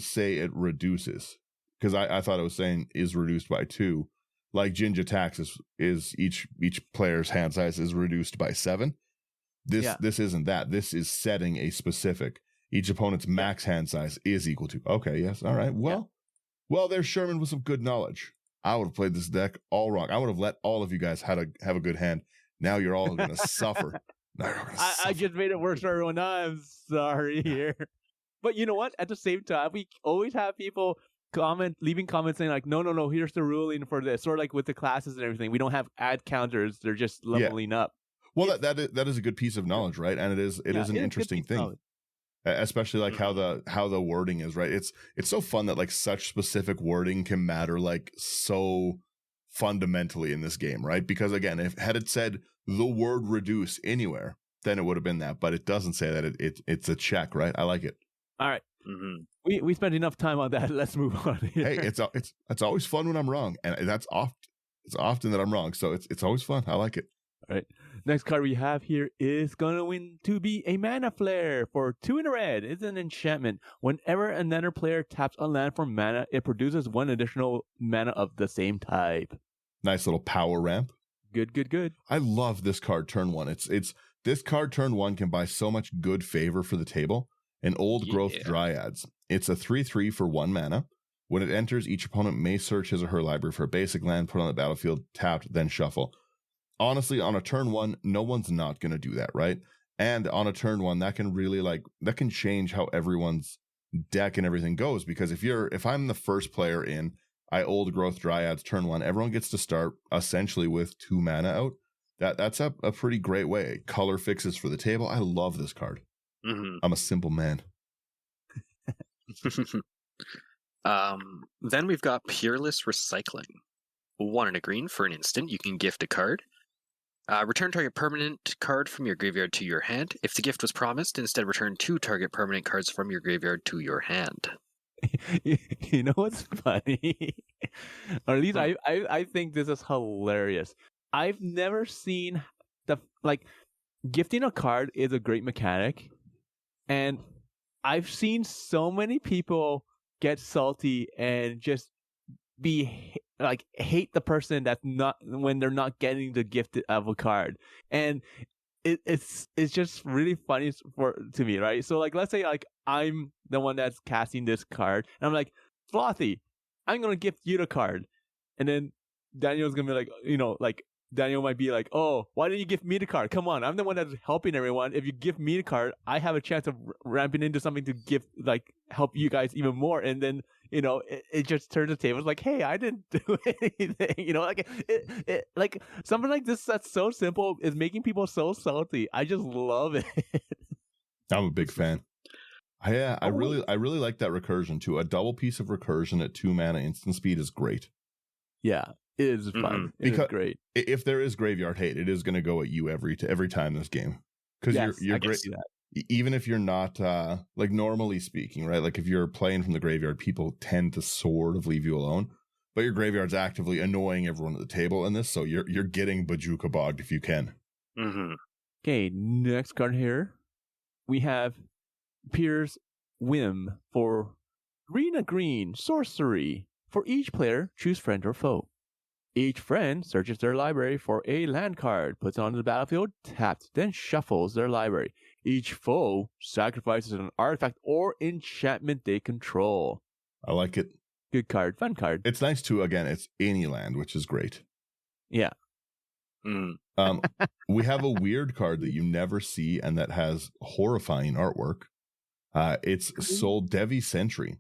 [SPEAKER 1] say it reduces, because I thought it was saying is reduced by 2. Like Ginger Tax is each player's hand size is reduced by 7. This isn't that. This is setting a specific. Each opponent's max hand size is equal to. Okay, yes, all right. Well, there's Sherman with some good knowledge. I would have played this deck all wrong. I would have let all of you guys have a good hand. Now you're all going to suffer.
[SPEAKER 2] I just made it worse for everyone. I'm sorry here. But you know what? At the same time, we always have people leaving comments saying like, no, here's the ruling for this. Or like with the classes and everything, we don't have ad counters. They're just leveling up.
[SPEAKER 1] Well, that is a good piece of knowledge, right? And it is an interesting thing. Especially like how the wording is, right? It's so fun that like such specific wording can matter like so fundamentally in this game, right? Because again, had it said the word reduce anywhere, then it would have been that, but it doesn't say that. It's a check, right? I like it.
[SPEAKER 2] All right. Mm-hmm. We spent enough time on that. Let's move on here.
[SPEAKER 1] Hey, it's always fun when I'm wrong, and it's often that I'm wrong, so it's always fun. I like it.
[SPEAKER 2] All right. Next card we have here is going to be a Mana Flare for 2 in a red. It's an enchantment. Whenever another player taps a land for mana, it produces 1 additional mana of the same type.
[SPEAKER 1] Nice little power ramp.
[SPEAKER 2] Good.
[SPEAKER 1] I love this card turn 1. It's this card turn 1 can buy so much good favor for the table. An Old Growth Dryads. It's a 3/3 for 1 mana. When it enters, each opponent may search his or her library for a basic land, put on the battlefield, tapped, then shuffle. Honestly, on a turn 1, no one's not going to do that, right? And on a turn 1, that can really that can change how everyone's deck and everything goes. Because if I'm the first player in, I Old Growth Dryads turn 1, everyone gets to start essentially with 2 mana out. That's a pretty great way. Color fixes for the table. I love this card. Mm-hmm. I'm a simple man.
[SPEAKER 3] Then we've got Peerless Recycling. 1 and a green for an instant. You can gift a card. Return target permanent card from your graveyard to your hand. If the gift was promised, instead return 2 target permanent cards from your graveyard to your hand.
[SPEAKER 2] You know what's funny? Or at least I think this is hilarious. I've never seen gifting a card is a great mechanic. And I've seen so many people get salty and just hate the person that's not when they're not getting the gift of a card, and it's just really funny to me, right? So like, let's say like I'm the one that's casting this card, and I'm like, Slothy, I'm gonna gift you the card, and then Daniel's gonna be like, Daniel might be like, oh, why didn't you give me the card? Come on, I'm the one that's helping everyone. If you give me the card, I have a chance of ramping into something to help you guys even more. And then, it just turns the table. It's like, hey, I didn't do anything. Like something like this that's so simple is making people so salty. I just love it.
[SPEAKER 1] I'm a big fan. I really like that recursion too. A double piece of recursion at 2 mana instant speed is great.
[SPEAKER 2] Yeah. It is fun. Mm-hmm. It is great.
[SPEAKER 1] If there is graveyard hate, it is going to go at you every time this game, because you're great. Even if you're not normally speaking, right? Like if you're playing from the graveyard, people tend to sort of leave you alone, but your graveyard's actively annoying everyone at the table in this, so you're getting Bajuka bogged if you can.
[SPEAKER 3] Mm-hmm.
[SPEAKER 2] Okay, next card here we have Pier's Whim for green sorcery. For each player, choose friend or foe. Each friend searches their library for a land card, puts it onto the battlefield, taps, then shuffles their library. Each foe sacrifices an artifact or enchantment they control.
[SPEAKER 1] I like it.
[SPEAKER 2] Good card. Fun card.
[SPEAKER 1] It's nice too. Again, it's any land, which is great.
[SPEAKER 2] Yeah.
[SPEAKER 1] We have a weird card that you never see and that has horrifying artwork. It's Soul Devi Sentry.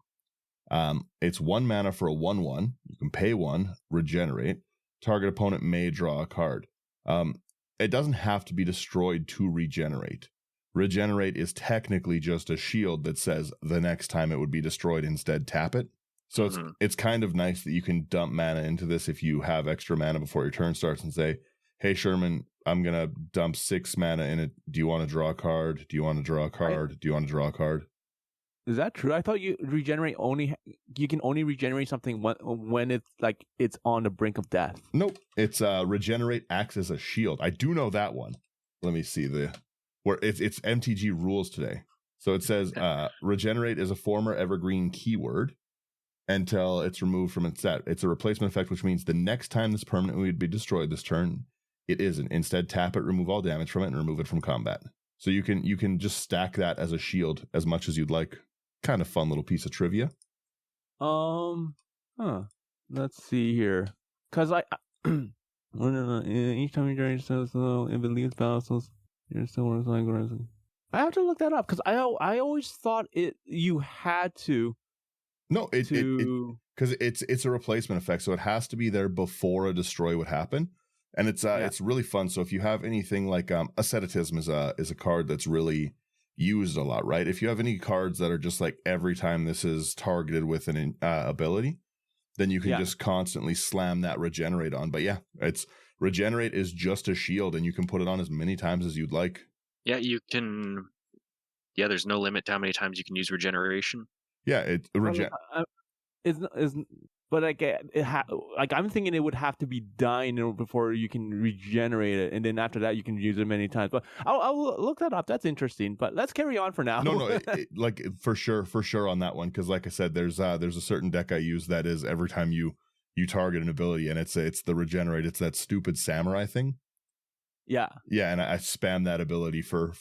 [SPEAKER 1] It's 1 mana for a 1/1. You can pay 1, regenerate. Target opponent may draw a card. It doesn't have to be destroyed to regenerate. Regenerate is technically just a shield that says the next time it would be destroyed, instead tap it. So it's kind of nice that you can dump mana into this if you have extra mana before your turn starts and say, hey, Sherman, I'm going to dump 6 mana in it. Do you want to draw a card? Do you want to draw a card? Do you want to draw a card?
[SPEAKER 2] Is that true? I thought you can only regenerate something when it's on the brink of death.
[SPEAKER 1] Nope. It's regenerate acts as a shield. I do know that one. Let me see where it's MTG rules today. So it says regenerate is a former evergreen keyword until it's removed from its set. It's a replacement effect, which means the next time this permanent would be destroyed this turn, it isn't. Instead, tap it, remove all damage from it, and remove it from combat. So you can just stack that as a shield as much as you'd like. Kind of fun little piece of trivia.
[SPEAKER 2] Let's see here. Because each time you drain yourself, if it leaves battles, you're still working. I have to look that up because I always thought you had to.
[SPEAKER 1] No, because it's a replacement effect, so it has to be there before a destroy would happen, and it's really fun. So if you have anything like asceticism is a card that's really used a lot, right? If you have any cards that are just like every time this is targeted with an ability, then you can just constantly slam that regenerate on. But it's regenerate is just a shield, and you can put it on as many times as you'd like.
[SPEAKER 3] Yeah, you can. Yeah, there's no limit to how many times you can use regeneration.
[SPEAKER 1] Yeah,
[SPEAKER 2] but I'm thinking it would have to be dying before you can regenerate it, and then after that you can use it many times. But I'll look that up. That's interesting. But let's carry on for now.
[SPEAKER 1] No, like for sure on that one, because like I said, there's a certain deck I use that is every time you target an ability, and it's the regenerate. It's that stupid samurai thing. Yeah, and I spam that ability for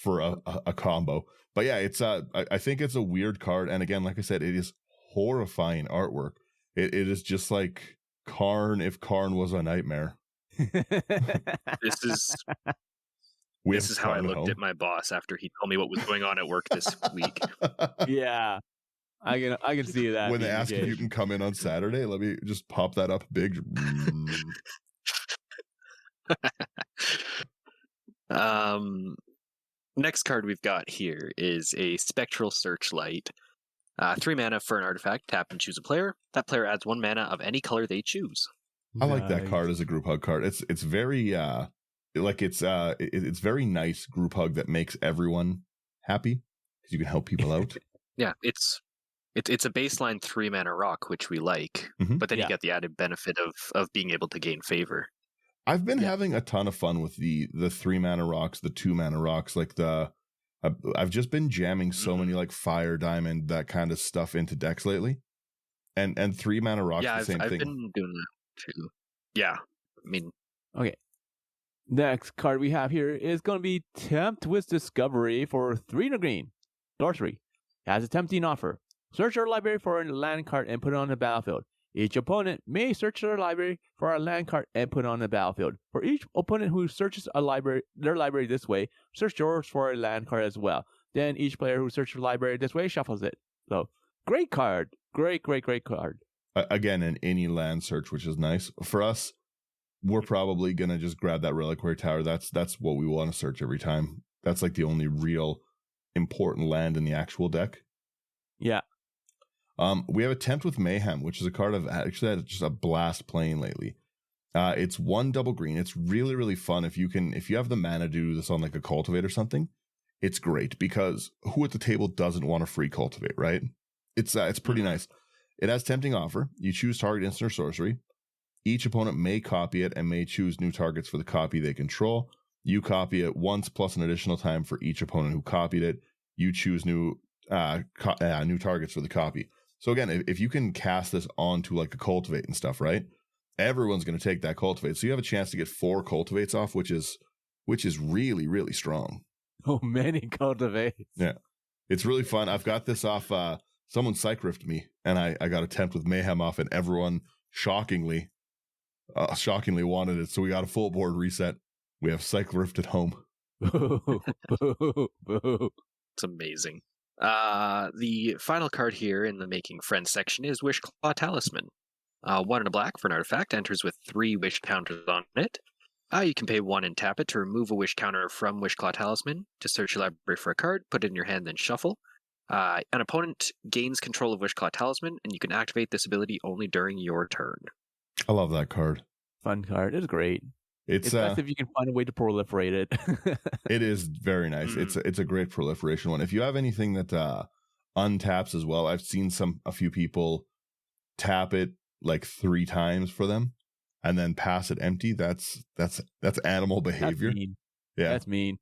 [SPEAKER 1] a combo. But yeah, it's I think it's a weird card, and again, like I said, it is horrifying artwork. It is just like Karn if Karn was a nightmare.
[SPEAKER 3] This is how I looked at my boss after he told me what was going on at work this week.
[SPEAKER 2] Yeah, I can see that.
[SPEAKER 1] When they ask if you can come in on Saturday, let me just pop that up big.
[SPEAKER 3] Next card we've got here is a Spectral Searchlight. 3 mana for an artifact. Tap and choose a player. That player adds 1 mana of any color they choose.
[SPEAKER 1] I like that card as a group hug card. It's very it's very nice group hug that makes everyone happy because you can help people out.
[SPEAKER 3] Yeah, it's a baseline 3 mana rock, which we like, but then you get the added benefit of being able to gain favor.
[SPEAKER 1] I've been having a ton of fun with the 3 mana rocks, the 2 mana rocks, like I've just been jamming so many like fire diamond, that kind of stuff into decks lately. And 3 mana rocks, the same thing.
[SPEAKER 3] I've been doing that too. Yeah. I mean,
[SPEAKER 2] okay. Next card we have here is going to be Tempt with Discovery for 3 and a green. Sorcery. Has a tempting offer. Search your library for a land card and put it on the battlefield. Each opponent may search their library for a land card and put it on the battlefield. For each opponent who searches their library this way, search yours for a land card as well. Then each player who searches their library this way shuffles it. So, great card. Great card.
[SPEAKER 1] Again, in any land search, which is nice. For us, we're probably going to just grab that Reliquary Tower. That's what we want to search every time. That's like the only real important land in the actual deck.
[SPEAKER 2] Yeah.
[SPEAKER 1] We have a Tempt with Mayhem, which is a card I've actually had just a blast playing lately. It's 1 double green. It's really, really fun. If you have the mana to do this on like a Cultivate or something, it's great because who at the table doesn't want a free Cultivate, right? It's pretty nice. It has Tempting Offer. You choose target instant or sorcery. Each opponent may copy it and may choose new targets for the copy they control. You copy it once plus an additional time for each opponent who copied it. You choose new targets for the copy. So again, if you can cast this onto like a Cultivate and stuff, right? Everyone's going to take that Cultivate. So you have a chance to get 4 Cultivates off, which is really, really strong.
[SPEAKER 2] Oh, many Cultivates.
[SPEAKER 1] Yeah. It's really fun. I've got this off, someone Psych Rift me, and I got a Tempt with Mayhem off, and everyone shockingly wanted it. So we got a full board reset. We have Psych Rift at home.
[SPEAKER 2] Boo, boo, boo.
[SPEAKER 3] It's amazing. The final card here in the Making Friends section is Wishclaw Talisman. 1 and a black for an artifact, enters with 3 wish counters on it. You can pay 1 and tap it to remove a wish counter from Wishclaw Talisman, to search your library for a card, put it in your hand, then shuffle. An opponent gains control of Wishclaw Talisman, and you can activate this ability only during your turn.
[SPEAKER 1] I love that card.
[SPEAKER 2] Fun card. It's great.
[SPEAKER 1] It's
[SPEAKER 2] best if you can find a way to proliferate it.
[SPEAKER 1] It is very nice. It's a great proliferation one. If you have anything that untaps as well, I've seen a few people tap it like 3 times for them and then pass it empty. That's animal behavior.
[SPEAKER 2] That's mean.
[SPEAKER 1] Yeah,
[SPEAKER 2] that's mean.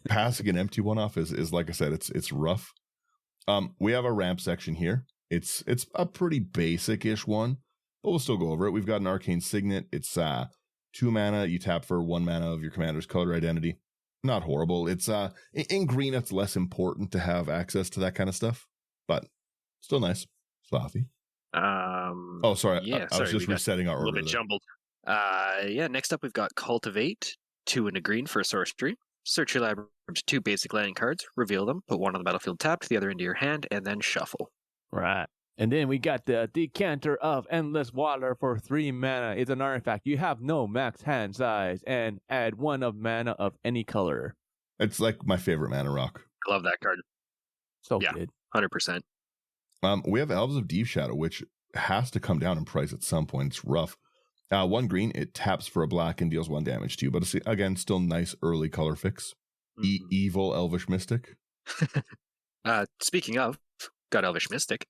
[SPEAKER 1] Passing an empty one off is like I said, it's rough. We have a ramp section here. It's a pretty basic-ish one, but we'll still go over it. We've got an Arcane Signet. It's 2 mana, you tap for 1 mana of your commander's color identity. Not horrible. It's in green, it's less important to have access to that kind of stuff, but still nice. Slothy. Oh, sorry.
[SPEAKER 3] Yeah,
[SPEAKER 1] I was just resetting our
[SPEAKER 3] a
[SPEAKER 1] order.
[SPEAKER 3] little bit jumbled. Next up we've got Cultivate, 2 and a green for a sorcery. Search your library to 2 basic landing cards, reveal them, put 1 on the battlefield tapped, the other into your hand, and then shuffle.
[SPEAKER 2] Right. And then we got the Decanter of Endless Water for 3 mana. It's an artifact. You have no max hand size and add 1 of mana of any color.
[SPEAKER 1] It's like my favorite mana rock.
[SPEAKER 3] I love that card.
[SPEAKER 2] So
[SPEAKER 3] Yeah.
[SPEAKER 2] good.
[SPEAKER 3] 100%.
[SPEAKER 1] We have Elves of Deep Shadow, which has to come down in price at some point. It's rough. 1 green, it taps for a black and deals 1 damage to you. But it's, again, still nice early color fix. Evil Elvish Mystic.
[SPEAKER 3] Speaking of, got Elvish Mystic.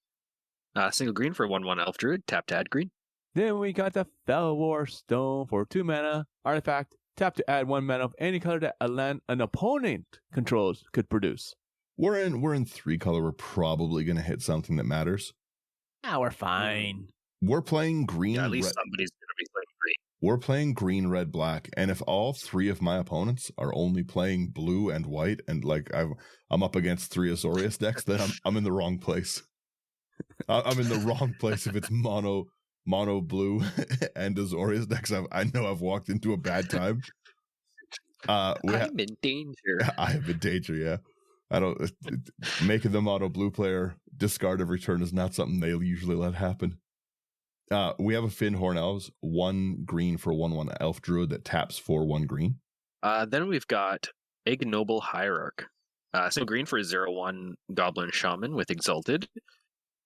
[SPEAKER 3] Single green for a 1/1 Elf Druid, tap to add green.
[SPEAKER 2] Then we got the Felwar Stone for 2 mana. Artifact, tap to add 1 mana of any color that a land an opponent controls could produce.
[SPEAKER 1] We're in 3 color. We're probably going to hit something that matters.
[SPEAKER 2] Now we're fine.
[SPEAKER 1] We're playing green.
[SPEAKER 3] Yeah, at least somebody's going to be playing green.
[SPEAKER 1] We're playing green, red, black, and if all 3 of my opponents are only playing blue and white, and like I'm up against 3 Azorius decks, then I'm in the wrong place. I'm in the wrong place if it's mono blue and Azorius decks. I know I've walked into a bad time.
[SPEAKER 3] I'm in danger.
[SPEAKER 1] I am in danger. Yeah, I don't making the mono blue player discard every turn is not something they usually let happen. We have a Finhorn Elves, 1 green for 1/1 Elf Druid that taps for 1 green.
[SPEAKER 3] Then we've got Ignoble Hierarch. So green for a 0/1 Goblin Shaman with Exalted.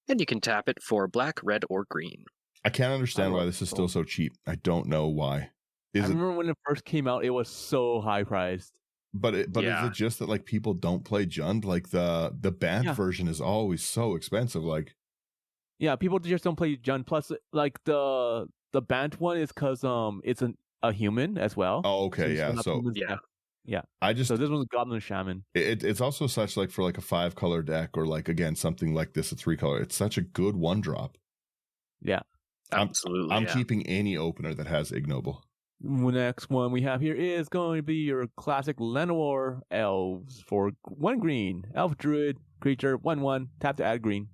[SPEAKER 3] And you can tap it for black, red, or green.
[SPEAKER 1] I can't understand why this is still so cheap. I don't know why.
[SPEAKER 2] I remember when it first came out, it was so high priced.
[SPEAKER 1] But is it just that like people don't play Jund? Like the banned version is always so expensive. Like,
[SPEAKER 2] yeah, people just don't play Jund. Plus, like the banned one is because it's a human as well.
[SPEAKER 1] Oh, okay, yeah. So
[SPEAKER 2] yeah.
[SPEAKER 1] So
[SPEAKER 2] this one's Goblin Shaman.
[SPEAKER 1] It's also such like for like a 5 color deck or like again something like this a 3 color. It's such a good 1-drop.
[SPEAKER 2] Yeah,
[SPEAKER 3] absolutely.
[SPEAKER 1] I'm keeping any opener that has Ignoble.
[SPEAKER 2] The next one we have here is going to be your classic Llanowar Elves for 1 green Elf Druid creature 1/1 tap to add green.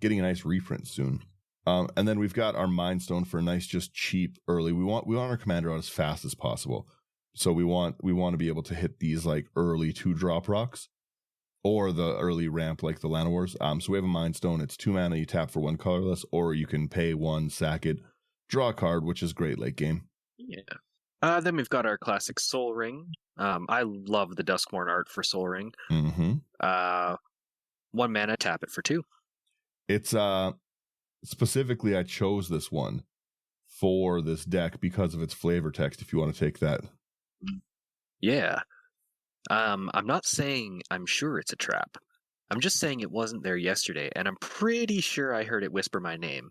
[SPEAKER 1] Getting a nice reprint soon. And then we've got our Mind Stone for a nice, just cheap early. We want our commander out as fast as possible. So we want to be able to hit these like early 2-drop rocks or the early ramp like the Llanowars. So we have a Mind Stone. It's 2 mana. You tap for 1 colorless, or you can pay 1, sack it, draw a card, which is great late game.
[SPEAKER 3] Yeah. Then we've got our classic Soul Ring. I love the Duskmourn art for Soul Ring.
[SPEAKER 1] 1
[SPEAKER 3] mana, tap it for 2.
[SPEAKER 1] It's specifically I chose this one for this deck because of its flavor text. If you want to take that.
[SPEAKER 3] Yeah. I'm not saying I'm sure it's a trap. I'm just saying it wasn't there yesterday, and I'm pretty sure I heard it whisper my name.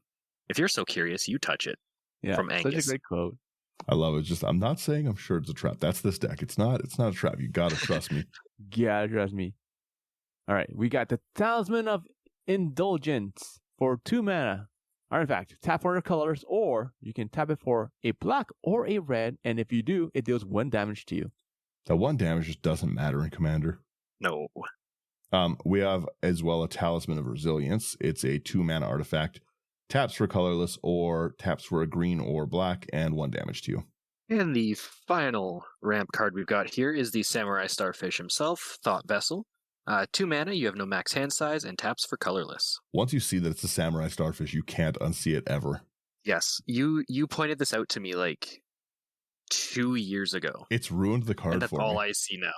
[SPEAKER 3] If you're so curious, you touch it.
[SPEAKER 2] Yeah,
[SPEAKER 3] from Angus.
[SPEAKER 2] Such a great quote.
[SPEAKER 1] I love it. Just I'm not saying I'm sure it's a trap. That's this deck. It's not a trap. You gotta trust me.
[SPEAKER 2] Yeah, trust me. All right, we got the Talisman of Indulgence for 2 mana. Artifact, tap for your colors, or you can tap it for a black or a red, and if you do, it deals 1 damage to you.
[SPEAKER 1] That 1 damage just doesn't matter in Commander.
[SPEAKER 3] No.
[SPEAKER 1] We have as well a Talisman of Resilience. It's a 2 mana artifact. Taps for colorless or taps for a green or black and 1 damage to you.
[SPEAKER 3] And the final ramp card we've got here is the Samurai Starfish himself, Thought Vessel. 2 mana, you have no max hand size, and taps for colorless.
[SPEAKER 1] Once you see that it's a Samurai Starfish, you can't unsee it ever.
[SPEAKER 3] Yes, you pointed this out to me like 2 years ago.
[SPEAKER 1] It's ruined the card
[SPEAKER 3] and that's
[SPEAKER 1] for
[SPEAKER 3] all
[SPEAKER 1] me.
[SPEAKER 3] I see now.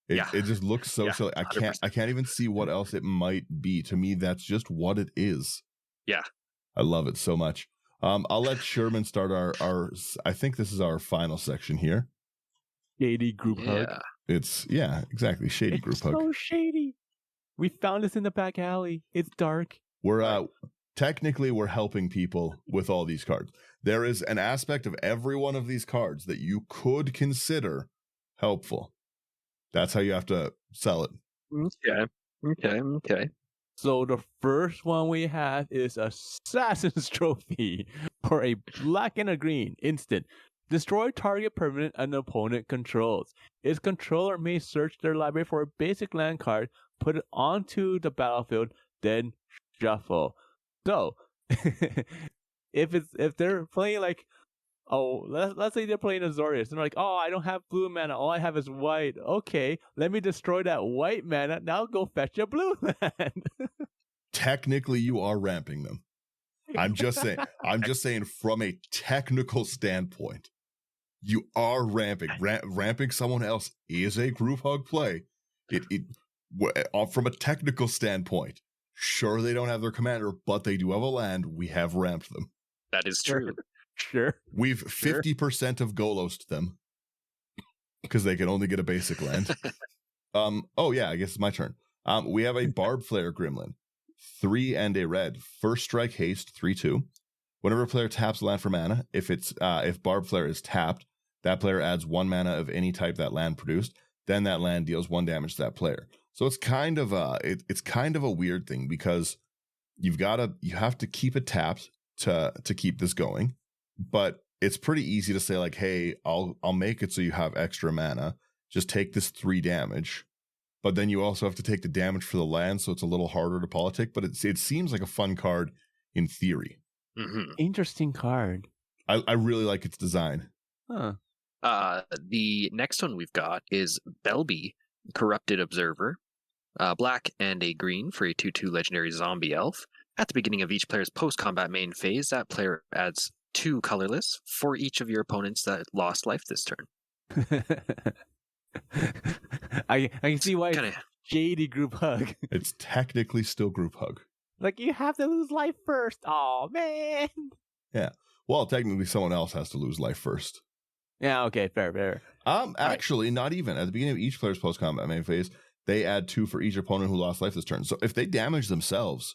[SPEAKER 1] Yeah. It just looks so silly.
[SPEAKER 3] 100%.
[SPEAKER 1] I can't even see what else it might be. To me, that's just what it is.
[SPEAKER 3] Yeah.
[SPEAKER 1] I love it so much. I'll let Sherman start our I think this is our final section here.
[SPEAKER 2] Shady group hug.
[SPEAKER 1] It's exactly. Shady group hug.
[SPEAKER 2] So shady. We found this in the back alley. It's dark.
[SPEAKER 1] We're technically we're helping people with all these cards. There is an aspect of every one of these cards that you could consider helpful. That's how you have to sell it.
[SPEAKER 3] Okay.
[SPEAKER 2] So the first one we have is Assassin's Trophy for a black and a green instant. Destroy target permanent an opponent controls. Its controller may search their library for a basic land card, put it onto the battlefield, then shuffle. So, if they're playing like, let's say they're playing Azorius, and they're like, oh, I don't have blue mana, all I have is white. Okay, let me destroy that white mana. Now go fetch a blue land.
[SPEAKER 1] Technically, you are ramping them. I'm just saying from a technical standpoint, you are ramping. Ramping someone else is a group hug play. From a technical standpoint, sure, they don't have their commander, but they do have a land. We have ramped them.
[SPEAKER 3] That is true.
[SPEAKER 2] Sure.
[SPEAKER 1] We've 50% of Golosed them because they can only get a basic land. Oh yeah, I guess it's my turn. We have a Barb Flare Gremlin, 3 and a red. First strike haste, 3/2. Whenever a player taps a land for mana, if Barb Flare is tapped, that player adds 1 mana of any type that land produced. Then that land deals 1 damage to that player. So it's kind of a weird thing because you have to keep it tapped to keep this going. But it's pretty easy to say like, hey, I'll make it so you have extra mana. Just take this 3 damage. But then you also have to take the damage for the land, so it's a little harder to politic. But it seems like a fun card in theory.
[SPEAKER 3] Mm-hmm.
[SPEAKER 2] Interesting card.
[SPEAKER 1] I really like its design.
[SPEAKER 2] Huh.
[SPEAKER 3] The next one we've got is Belby, Corrupted Observer. Black and a green for a 2/2 legendary zombie elf. At the beginning of each player's post-combat main phase, that player adds 2 colorless for each of your opponents that lost life this turn.
[SPEAKER 2] I can see why
[SPEAKER 3] Kinda,
[SPEAKER 2] shady group hug.
[SPEAKER 1] It's technically still group hug.
[SPEAKER 2] Like, you have to lose life first. Oh, man.
[SPEAKER 1] Yeah. Well, technically someone else has to lose life first.
[SPEAKER 2] Yeah, okay, fair.
[SPEAKER 1] Actually, not even. At the beginning of each player's post-combat main phase, they add 2 for each opponent who lost life this turn. So if they damage themselves,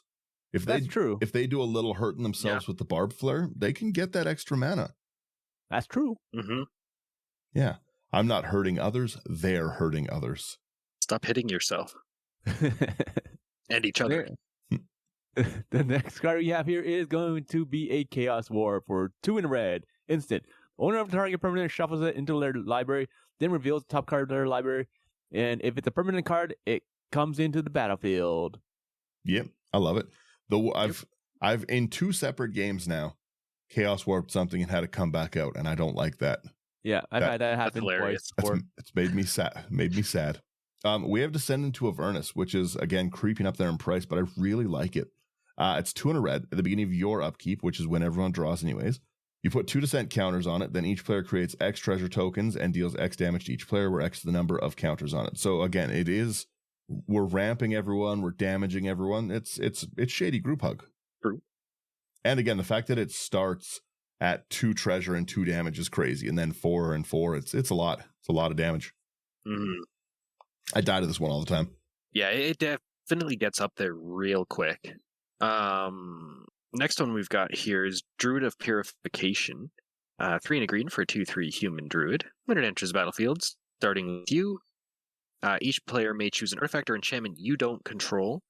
[SPEAKER 2] That's true.
[SPEAKER 1] If they do a little hurting themselves with the Barb Flare, they can get that extra mana.
[SPEAKER 2] That's true.
[SPEAKER 3] mm-hmm.
[SPEAKER 1] Yeah. I'm not hurting others. They're hurting others.
[SPEAKER 3] Stop hitting yourself and each other.
[SPEAKER 2] The next card we have here is going to be a Chaos War for 2 in red. Instant. Owner of the target permanent shuffles it into their library, then reveals the top card of their library. And if it's a permanent card, it comes into the battlefield.
[SPEAKER 1] Yep, I love it. Though I've in 2 separate games now, Chaos Warped something and had to come back out, and I don't like that.
[SPEAKER 2] Yeah, I've had that happen twice before.
[SPEAKER 1] It's made me sad. We have Descendant to Avernus, which is again creeping up there in price, but I really like it. It's 2 in a red at the beginning of your upkeep, which is when everyone draws anyways. You put 2 descent counters on it, then each player creates X treasure tokens and deals X damage to each player, where X is the number of counters on it. So again, we're ramping everyone, we're damaging everyone. It's shady group hug.
[SPEAKER 3] True.
[SPEAKER 1] And again, the fact that it starts at 2 treasure and 2 damage is crazy, and then 4 and 4, it's a lot. It's a lot of damage.
[SPEAKER 3] Mm-hmm.
[SPEAKER 1] I die to this one all the time.
[SPEAKER 3] Yeah, it definitely gets up there real quick. Next one we've got here is Druid of Purification. 3 and a green for a 2/3 human druid. When it enters the battlefield, starting with you, each player may choose an artifact or enchantment you don't control.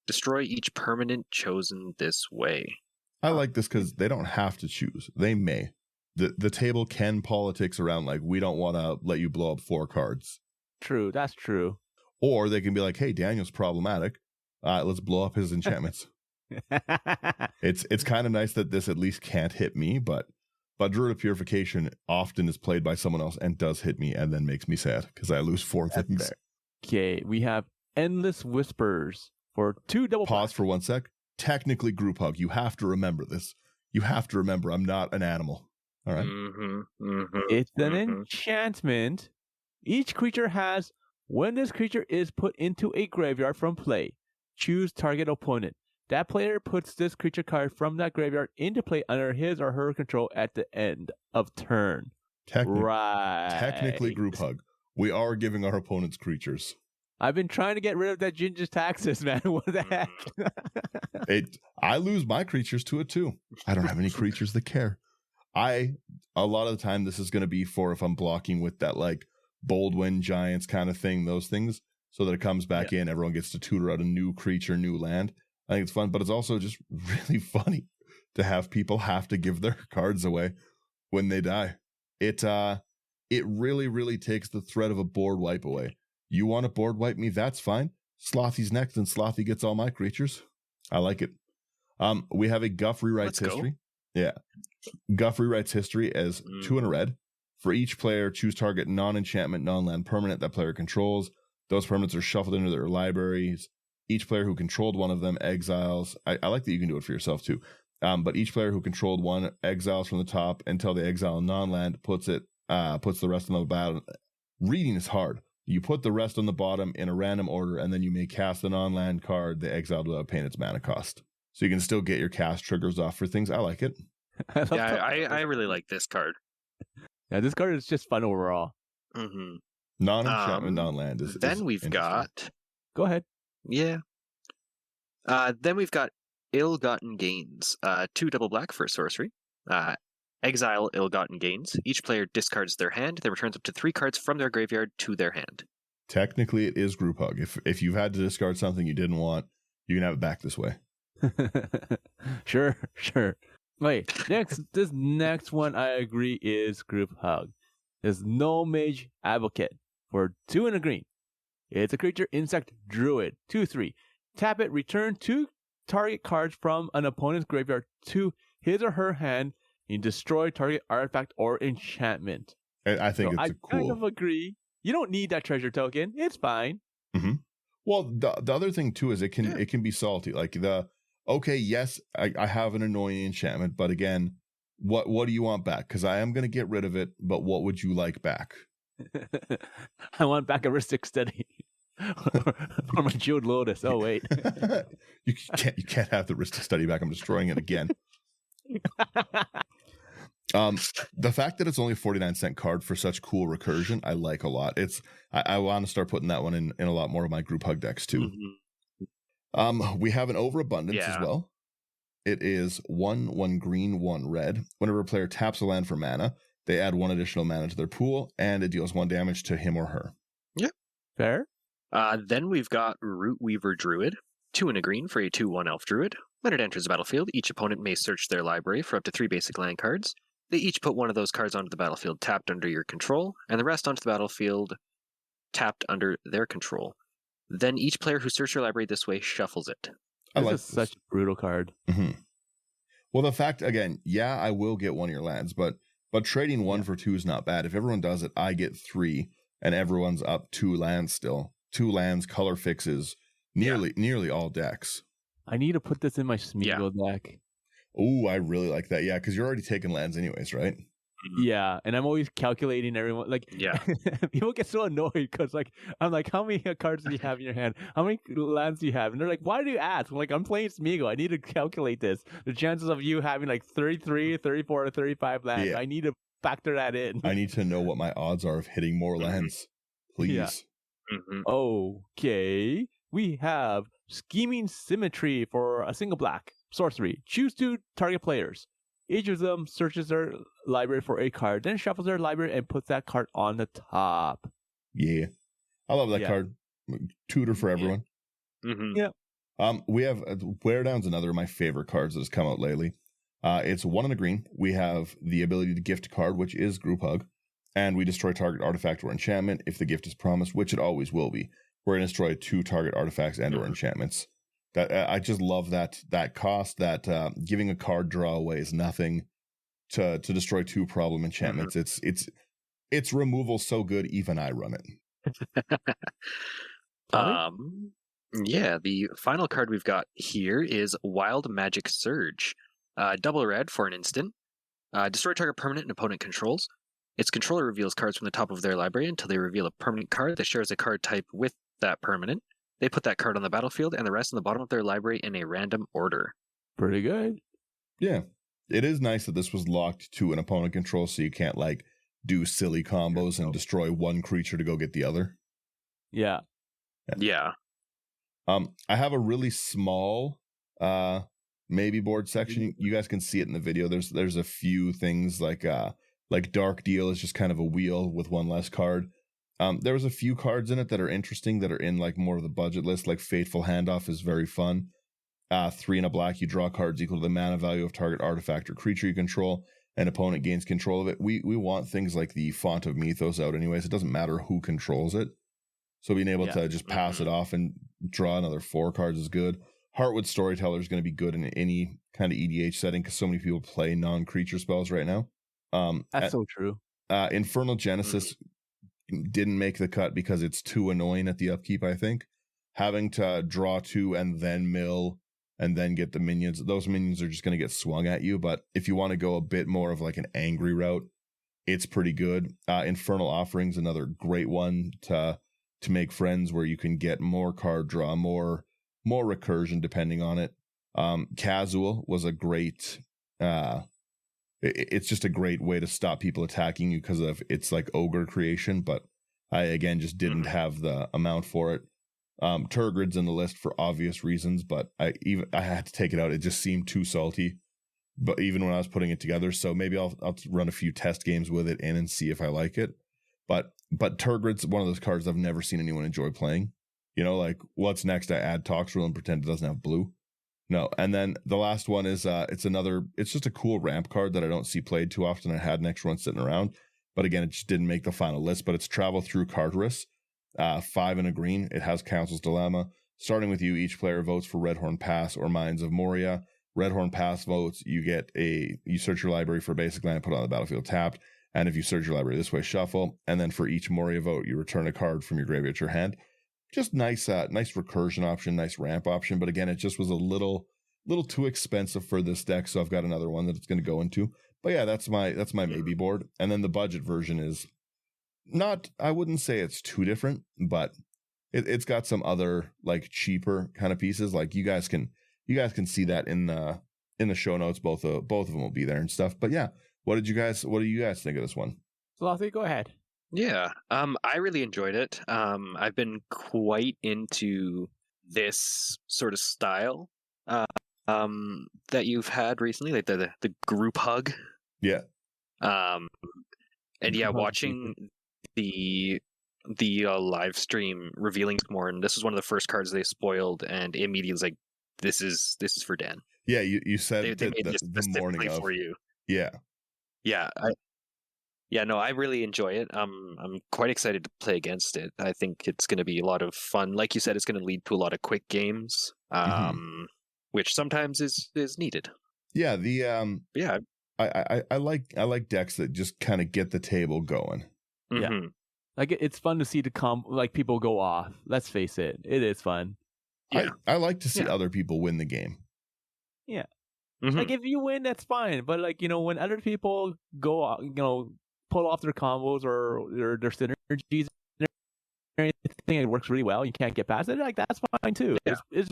[SPEAKER 3] Destroy each permanent chosen this way.
[SPEAKER 1] I like this because they don't have to choose. They may. The table can politics around like, we don't want to let you blow up 4 cards.
[SPEAKER 2] True, that's true.
[SPEAKER 1] Or they can be like, hey, Daniel's problematic. Let's blow up his enchantments. It's kind of nice that this at least can't hit me, but Druid of Purification often is played by someone else and does hit me and then makes me sad because I lose 4 things.
[SPEAKER 2] Fair. Okay, we have Endless Whispers for 2 double.
[SPEAKER 1] Pause for 1 sec. Technically group hug. You have to remember this. You have to remember I'm not an animal. All right.
[SPEAKER 2] It's an enchantment. Each creature has, when this creature is put into a graveyard from play, choose target opponent. That player puts this creature card from that graveyard into play under his or her control at the end of turn.
[SPEAKER 1] Technically group hug. We are giving our opponents creatures.
[SPEAKER 2] I've been trying to get rid of that Ginger's Taxes, man. What the heck?
[SPEAKER 1] I lose my creatures to it too. I don't have any creatures that care. A lot of the time this is going to be for if I'm blocking with that like Bold Wind Giants kind of thing, those things, so that it comes back in, everyone gets to tutor out a new creature, new land. I think it's fun, but it's also just really funny to have people have to give their cards away when they die. It really, really takes the threat of a board wipe away. You want to board wipe me? That's fine. Slothy's next, and Slothy gets all my creatures. I like it. We have a Guff rewrites history. Yeah. Guff rewrites history as 2 in a red. For each player, choose target non-enchantment, non-land permanent that player controls. Those permanents are shuffled into their libraries. Each player who controlled one of them exiles. I like that you can do it for yourself too. But each player who controlled one exiles from the top until they exile non-land, puts the rest on the bottom. Reading is hard. You put the rest on the bottom in a random order, and then you may cast a non-land card they exiled without paying its mana cost. So you can still get your cast triggers off for things. I like it.
[SPEAKER 3] I really like this card.
[SPEAKER 2] Yeah, this card is just fun overall.
[SPEAKER 3] Mm-hmm.
[SPEAKER 1] Non-enchantment, non-land is.
[SPEAKER 3] Then we've got.
[SPEAKER 2] Go ahead.
[SPEAKER 3] Yeah. Then we've got Ill-Gotten Gains. 2 double black for sorcery. Exile Ill-Gotten Gains. Each player discards their hand, then returns up to 3 cards from their graveyard to their hand.
[SPEAKER 1] Technically, it is group hug. If you've had to discard something you didn't want, you can have it back this way.
[SPEAKER 2] Sure. Wait, this next one I agree is group hug. There's No Mage Advocate for 2 and a green. It's a creature, insect, druid, 2/3. Tap it, return 2 target cards from an opponent's graveyard to his or her hand, and destroy target artifact or enchantment.
[SPEAKER 1] I think it's cool.
[SPEAKER 2] I kind of agree. You don't need that treasure token. It's fine.
[SPEAKER 1] Mm-hmm. Well, the other thing too is it can be salty. Like yes, I have an annoying enchantment, but again, what do you want back? Because I am going to get rid of it, but what would you like back?
[SPEAKER 2] I want back a Ristic Study. or my Jeweled Lotus. Oh wait,
[SPEAKER 1] you can't have the Ristic Study back. I'm destroying it again. The fact that it's only a 49-cent card for such cool recursion, I like a lot. I want to start putting that one in a lot more of my group hug decks too. Mm-hmm. We have an overabundance as well. It is 1 green, 1 red. Whenever a player taps a land for mana, they add 1 additional mana to their pool, and it deals 1 damage to him or her.
[SPEAKER 3] Yep.
[SPEAKER 2] Fair.
[SPEAKER 3] Then we've got Root Weaver Druid, 2 and a green for a 2/1 elf druid. When it enters the battlefield, each opponent may search their library for up to 3 basic land cards. They each put one of those cards onto the battlefield tapped under your control, and the rest onto the battlefield tapped under their control. Then each player who searched their library this way shuffles it.
[SPEAKER 2] This is such a brutal card.
[SPEAKER 1] Mm-hmm. Well, the fact, again, I will get 1 of your lands, but trading 1 for 2 is not bad. If everyone does it, I get 3, and everyone's up 2 lands still. 2 lands, color fixes, nearly all decks.
[SPEAKER 2] I need to put this in my Smeagol deck.
[SPEAKER 1] Oh, I really like that. Yeah, because you're already taking lands anyways, right?
[SPEAKER 2] Yeah, and I'm always calculating everyone. People get so annoyed because I'm like, how many cards do you have in your hand? How many lands do you have? And they're like, why do you ask? I'm like, I'm playing Smeagol. I need to calculate this. The chances of you having 33, 34, or 35 lands. Yeah. I need to factor that in.
[SPEAKER 1] I need to know what my odds are of hitting more lands. Please.
[SPEAKER 2] Yeah. Mm-hmm. Okay. We have Scheming Symmetry for a single black. Sorcery. Choose 2 target players. Each of them searches their library for a card, then shuffles their library and puts that card on the top.
[SPEAKER 1] Yeah. I love that card. Tutor for everyone.
[SPEAKER 3] Yeah. Mm-hmm.
[SPEAKER 2] Yeah.
[SPEAKER 1] We have Wear Down's another of my favorite cards that has come out lately. It's 1 in a green. We have the ability to gift a card, which is Group Hug, and we destroy target artifact or enchantment if the gift is promised, which it always will be. We're going to destroy 2 target artifacts and or enchantments. That I just love that cost. That giving a card draw away is nothing to destroy 2 problem enchantments. Mm-hmm. It's removal so good even I run it.
[SPEAKER 3] The final card we've got here is Wild Magic Surge. Double red for an instant. Destroy target permanent and opponent controls. Its controller reveals cards from the top of their library until they reveal a permanent card that shares a card type with that permanent. They put that card on the battlefield and the rest on the bottom of their library in a random order.
[SPEAKER 2] Pretty good.
[SPEAKER 1] Yeah. It is nice that this was locked to an opponent control, so you can't do silly combos and destroy 1 creature to go get the other.
[SPEAKER 2] Yeah.
[SPEAKER 1] I have a really small maybe board section. You guys can see it in the video. There's a few things like Dark Deal is just kind of a wheel with 1 less card. There was a few cards in it that are interesting that are in more of the budget list, like Fateful Handoff is very fun. 3 and a black, you draw cards equal to the mana value of target artifact or creature you control. an opponent gains control of it. We want things like the Font of Mythos out anyways. It doesn't matter who controls it. So being able to just pass it off and draw another 4 cards is good. Heartwood Storyteller is going to be good in any kind of EDH setting because so many people play non-creature spells right now.
[SPEAKER 2] That's so true.
[SPEAKER 1] Infernal Genesis didn't make the cut because it's too annoying at the upkeep, I think. Having to draw 2 and then mill and then get the minions, those minions are just going to get swung at you. But if you want to go a bit more of like an angry route, it's pretty good. Infernal Offering's another great one to make friends, where you can get more card draw, more recursion depending on it. Casual was a great it's just a great way to stop people attacking you because of it's like ogre creation, but I again just didn't have the amount for it. Turgrid's in the list for obvious reasons, but I had to take it out. It just seemed too salty, but even when I was putting it together, so maybe I'll run a few test games with it in and see if I like it. But Turgrid's one of those cards I've never seen anyone enjoy playing. You know, like, what's next? I add Toxrill and pretend it doesn't have blue. No. And then the last one is it's just a cool ramp card that I don't see played too often. I had an extra one sitting around, but again, it just didn't make the final list. But it's Travel Through Carteris, 5 and a green. It has Council's Dilemma. Starting with you, each player votes for Redhorn Pass or Mines of Moria. Redhorn Pass votes, you search your library for a basic land, put it on the battlefield tapped. And if you search your library this way, shuffle. And then for each Moria vote, you return a card from your graveyard to your hand. Just nice recursion option, nice ramp option. But again, it just was a little too expensive for this deck. So I've got another one that it's going to go into. But yeah, that's my maybe board. And then the budget version is not, I wouldn't say it's too different, but it's got some other like cheaper kind of pieces. Like you guys can see that in the show notes. Both of them will be there and stuff. But yeah, what do you guys think of this one?
[SPEAKER 2] Slothy, go ahead.
[SPEAKER 3] Yeah, I really enjoyed it. I've been quite into this sort of style that you've had recently, like the group hug.
[SPEAKER 1] Yeah.
[SPEAKER 3] And yeah, watching the live stream revealing more, and this was one of the first cards they spoiled, and immediately was like, this is for Dan.
[SPEAKER 1] Yeah, you said
[SPEAKER 3] they made this
[SPEAKER 1] the morning of
[SPEAKER 3] for you.
[SPEAKER 1] Yeah.
[SPEAKER 3] Yeah, no, I really enjoy it. I'm quite excited to play against it. I think it's going to be a lot of fun. Like you said, it's going to lead to a lot of quick games, which sometimes is needed.
[SPEAKER 1] Yeah,
[SPEAKER 3] yeah,
[SPEAKER 1] I like decks that just kind of get the table going.
[SPEAKER 3] Mm-hmm.
[SPEAKER 2] Yeah, like it's fun to see like people go off. Let's face it, it is fun.
[SPEAKER 1] Yeah. I like to see other people win the game.
[SPEAKER 2] Yeah,
[SPEAKER 3] mm-hmm.
[SPEAKER 2] Like if you win, that's fine. But like when other people go, pull off their combos or their synergies and everything, it works really well. You can't get past it. Like that's fine too.
[SPEAKER 3] Yeah.
[SPEAKER 2] It's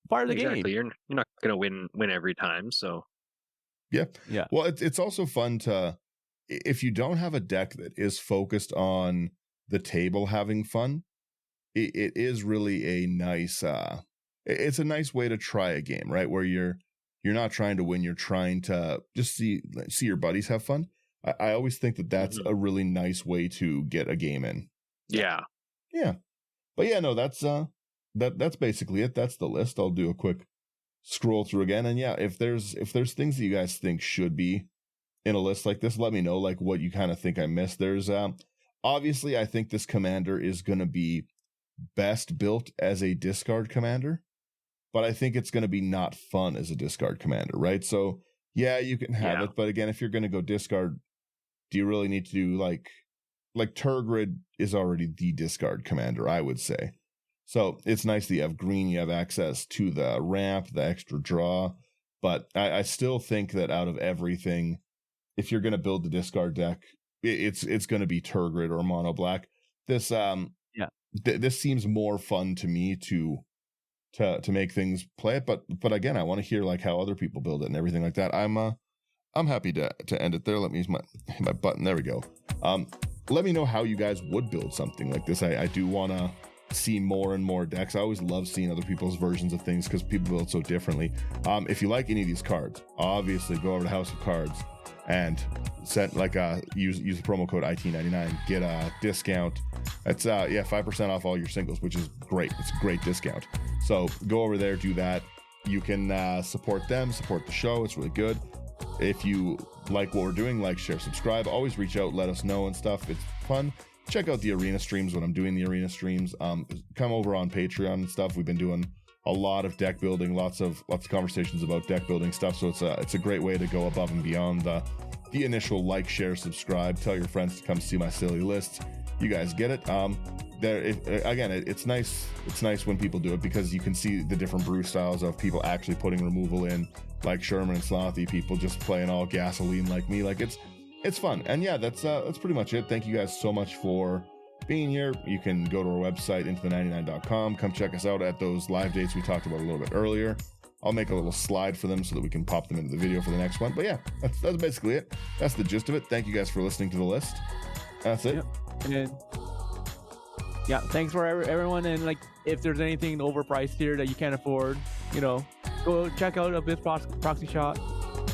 [SPEAKER 2] part of the game.
[SPEAKER 3] You're not going to win every time. So
[SPEAKER 1] yeah.
[SPEAKER 2] Yeah.
[SPEAKER 1] Well, it's also fun to, if you don't have a deck that is focused on the table having fun, it is really a nice. It's a nice way to try a game, right? Where you're not trying to win. You're trying to just see your buddies have fun. I always think that's a really nice way to get a game in.
[SPEAKER 3] Yeah.
[SPEAKER 1] Yeah. But yeah, no, that's basically it. That's the list. I'll do a quick scroll through again. And yeah, if there's things that you guys think should be in a list like this, let me know, like what you kind of think I missed. There's obviously I think this commander is going to be best built as a discard commander, but I think it's going to be not fun as a discard commander, right? So yeah, you can have it, but again, if you're going to go discard, do you really need to do like Turgrid is already the discard commander, I would say. So it's nice that you have green, you have access to the ramp, the extra draw, but I still think that out of everything, if you're going to build the discard deck, it's going to be Turgrid or Mono Black. This this seems more fun to me to make things play it, but again, I want to hear like how other people build it and everything like that. I'm happy to end it there. Let me use my button. There we go. Let me know how you guys would build something like this. I do want to see more and more decks. I always love seeing other people's versions of things because people build so differently. If you like any of these cards, obviously go over to House of Cards and set use the promo code IT99, get a discount. That's 5% off all your singles, which is great. It's a great discount. So go over there, do that. You can support them, support the show. It's really good. If you like what we're doing, like, share, subscribe. Always reach out, let us know and stuff. It's fun. Check out the arena streams when I'm doing the arena streams. Come over on Patreon and stuff. We've been doing a lot of deck building, lots of conversations about deck building stuff. So it's a great way to go above and beyond the initial like, share, subscribe. Tell your friends to come see my silly lists. You guys get it. It's nice. It's nice when people do it because you can see the different brew styles of people actually putting removal in, like Sherman and Slothy. People just playing all gasoline like me. Like it's fun. And yeah, that's pretty much it. Thank you guys so much for being here. You can go to our website, intothe99.com. Come check us out at those live dates we talked about a little bit earlier. I'll make a little slide for them so that we can pop them into the video for the next one. But yeah, that's basically it. That's the gist of it. Thank you guys for listening to the list. That's it.
[SPEAKER 2] Yep. And yeah, thanks for everyone. And like, if there's anything overpriced here that you can't afford, go check out Abyss Proxy Shot,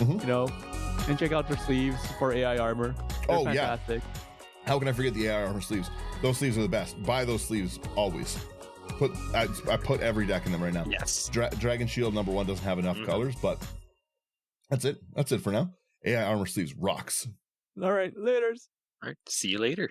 [SPEAKER 2] and check out their sleeves for AI armor. They're fantastic.
[SPEAKER 1] Yeah. How can I forget the AI armor sleeves? Those sleeves are the best. Buy those sleeves always. I put every deck in them right now.
[SPEAKER 3] Yes.
[SPEAKER 1] Dragon Shield #1 doesn't have enough colors, but that's it. That's it for now. AI armor sleeves rocks.
[SPEAKER 2] All right, laters.
[SPEAKER 3] All right. See you later.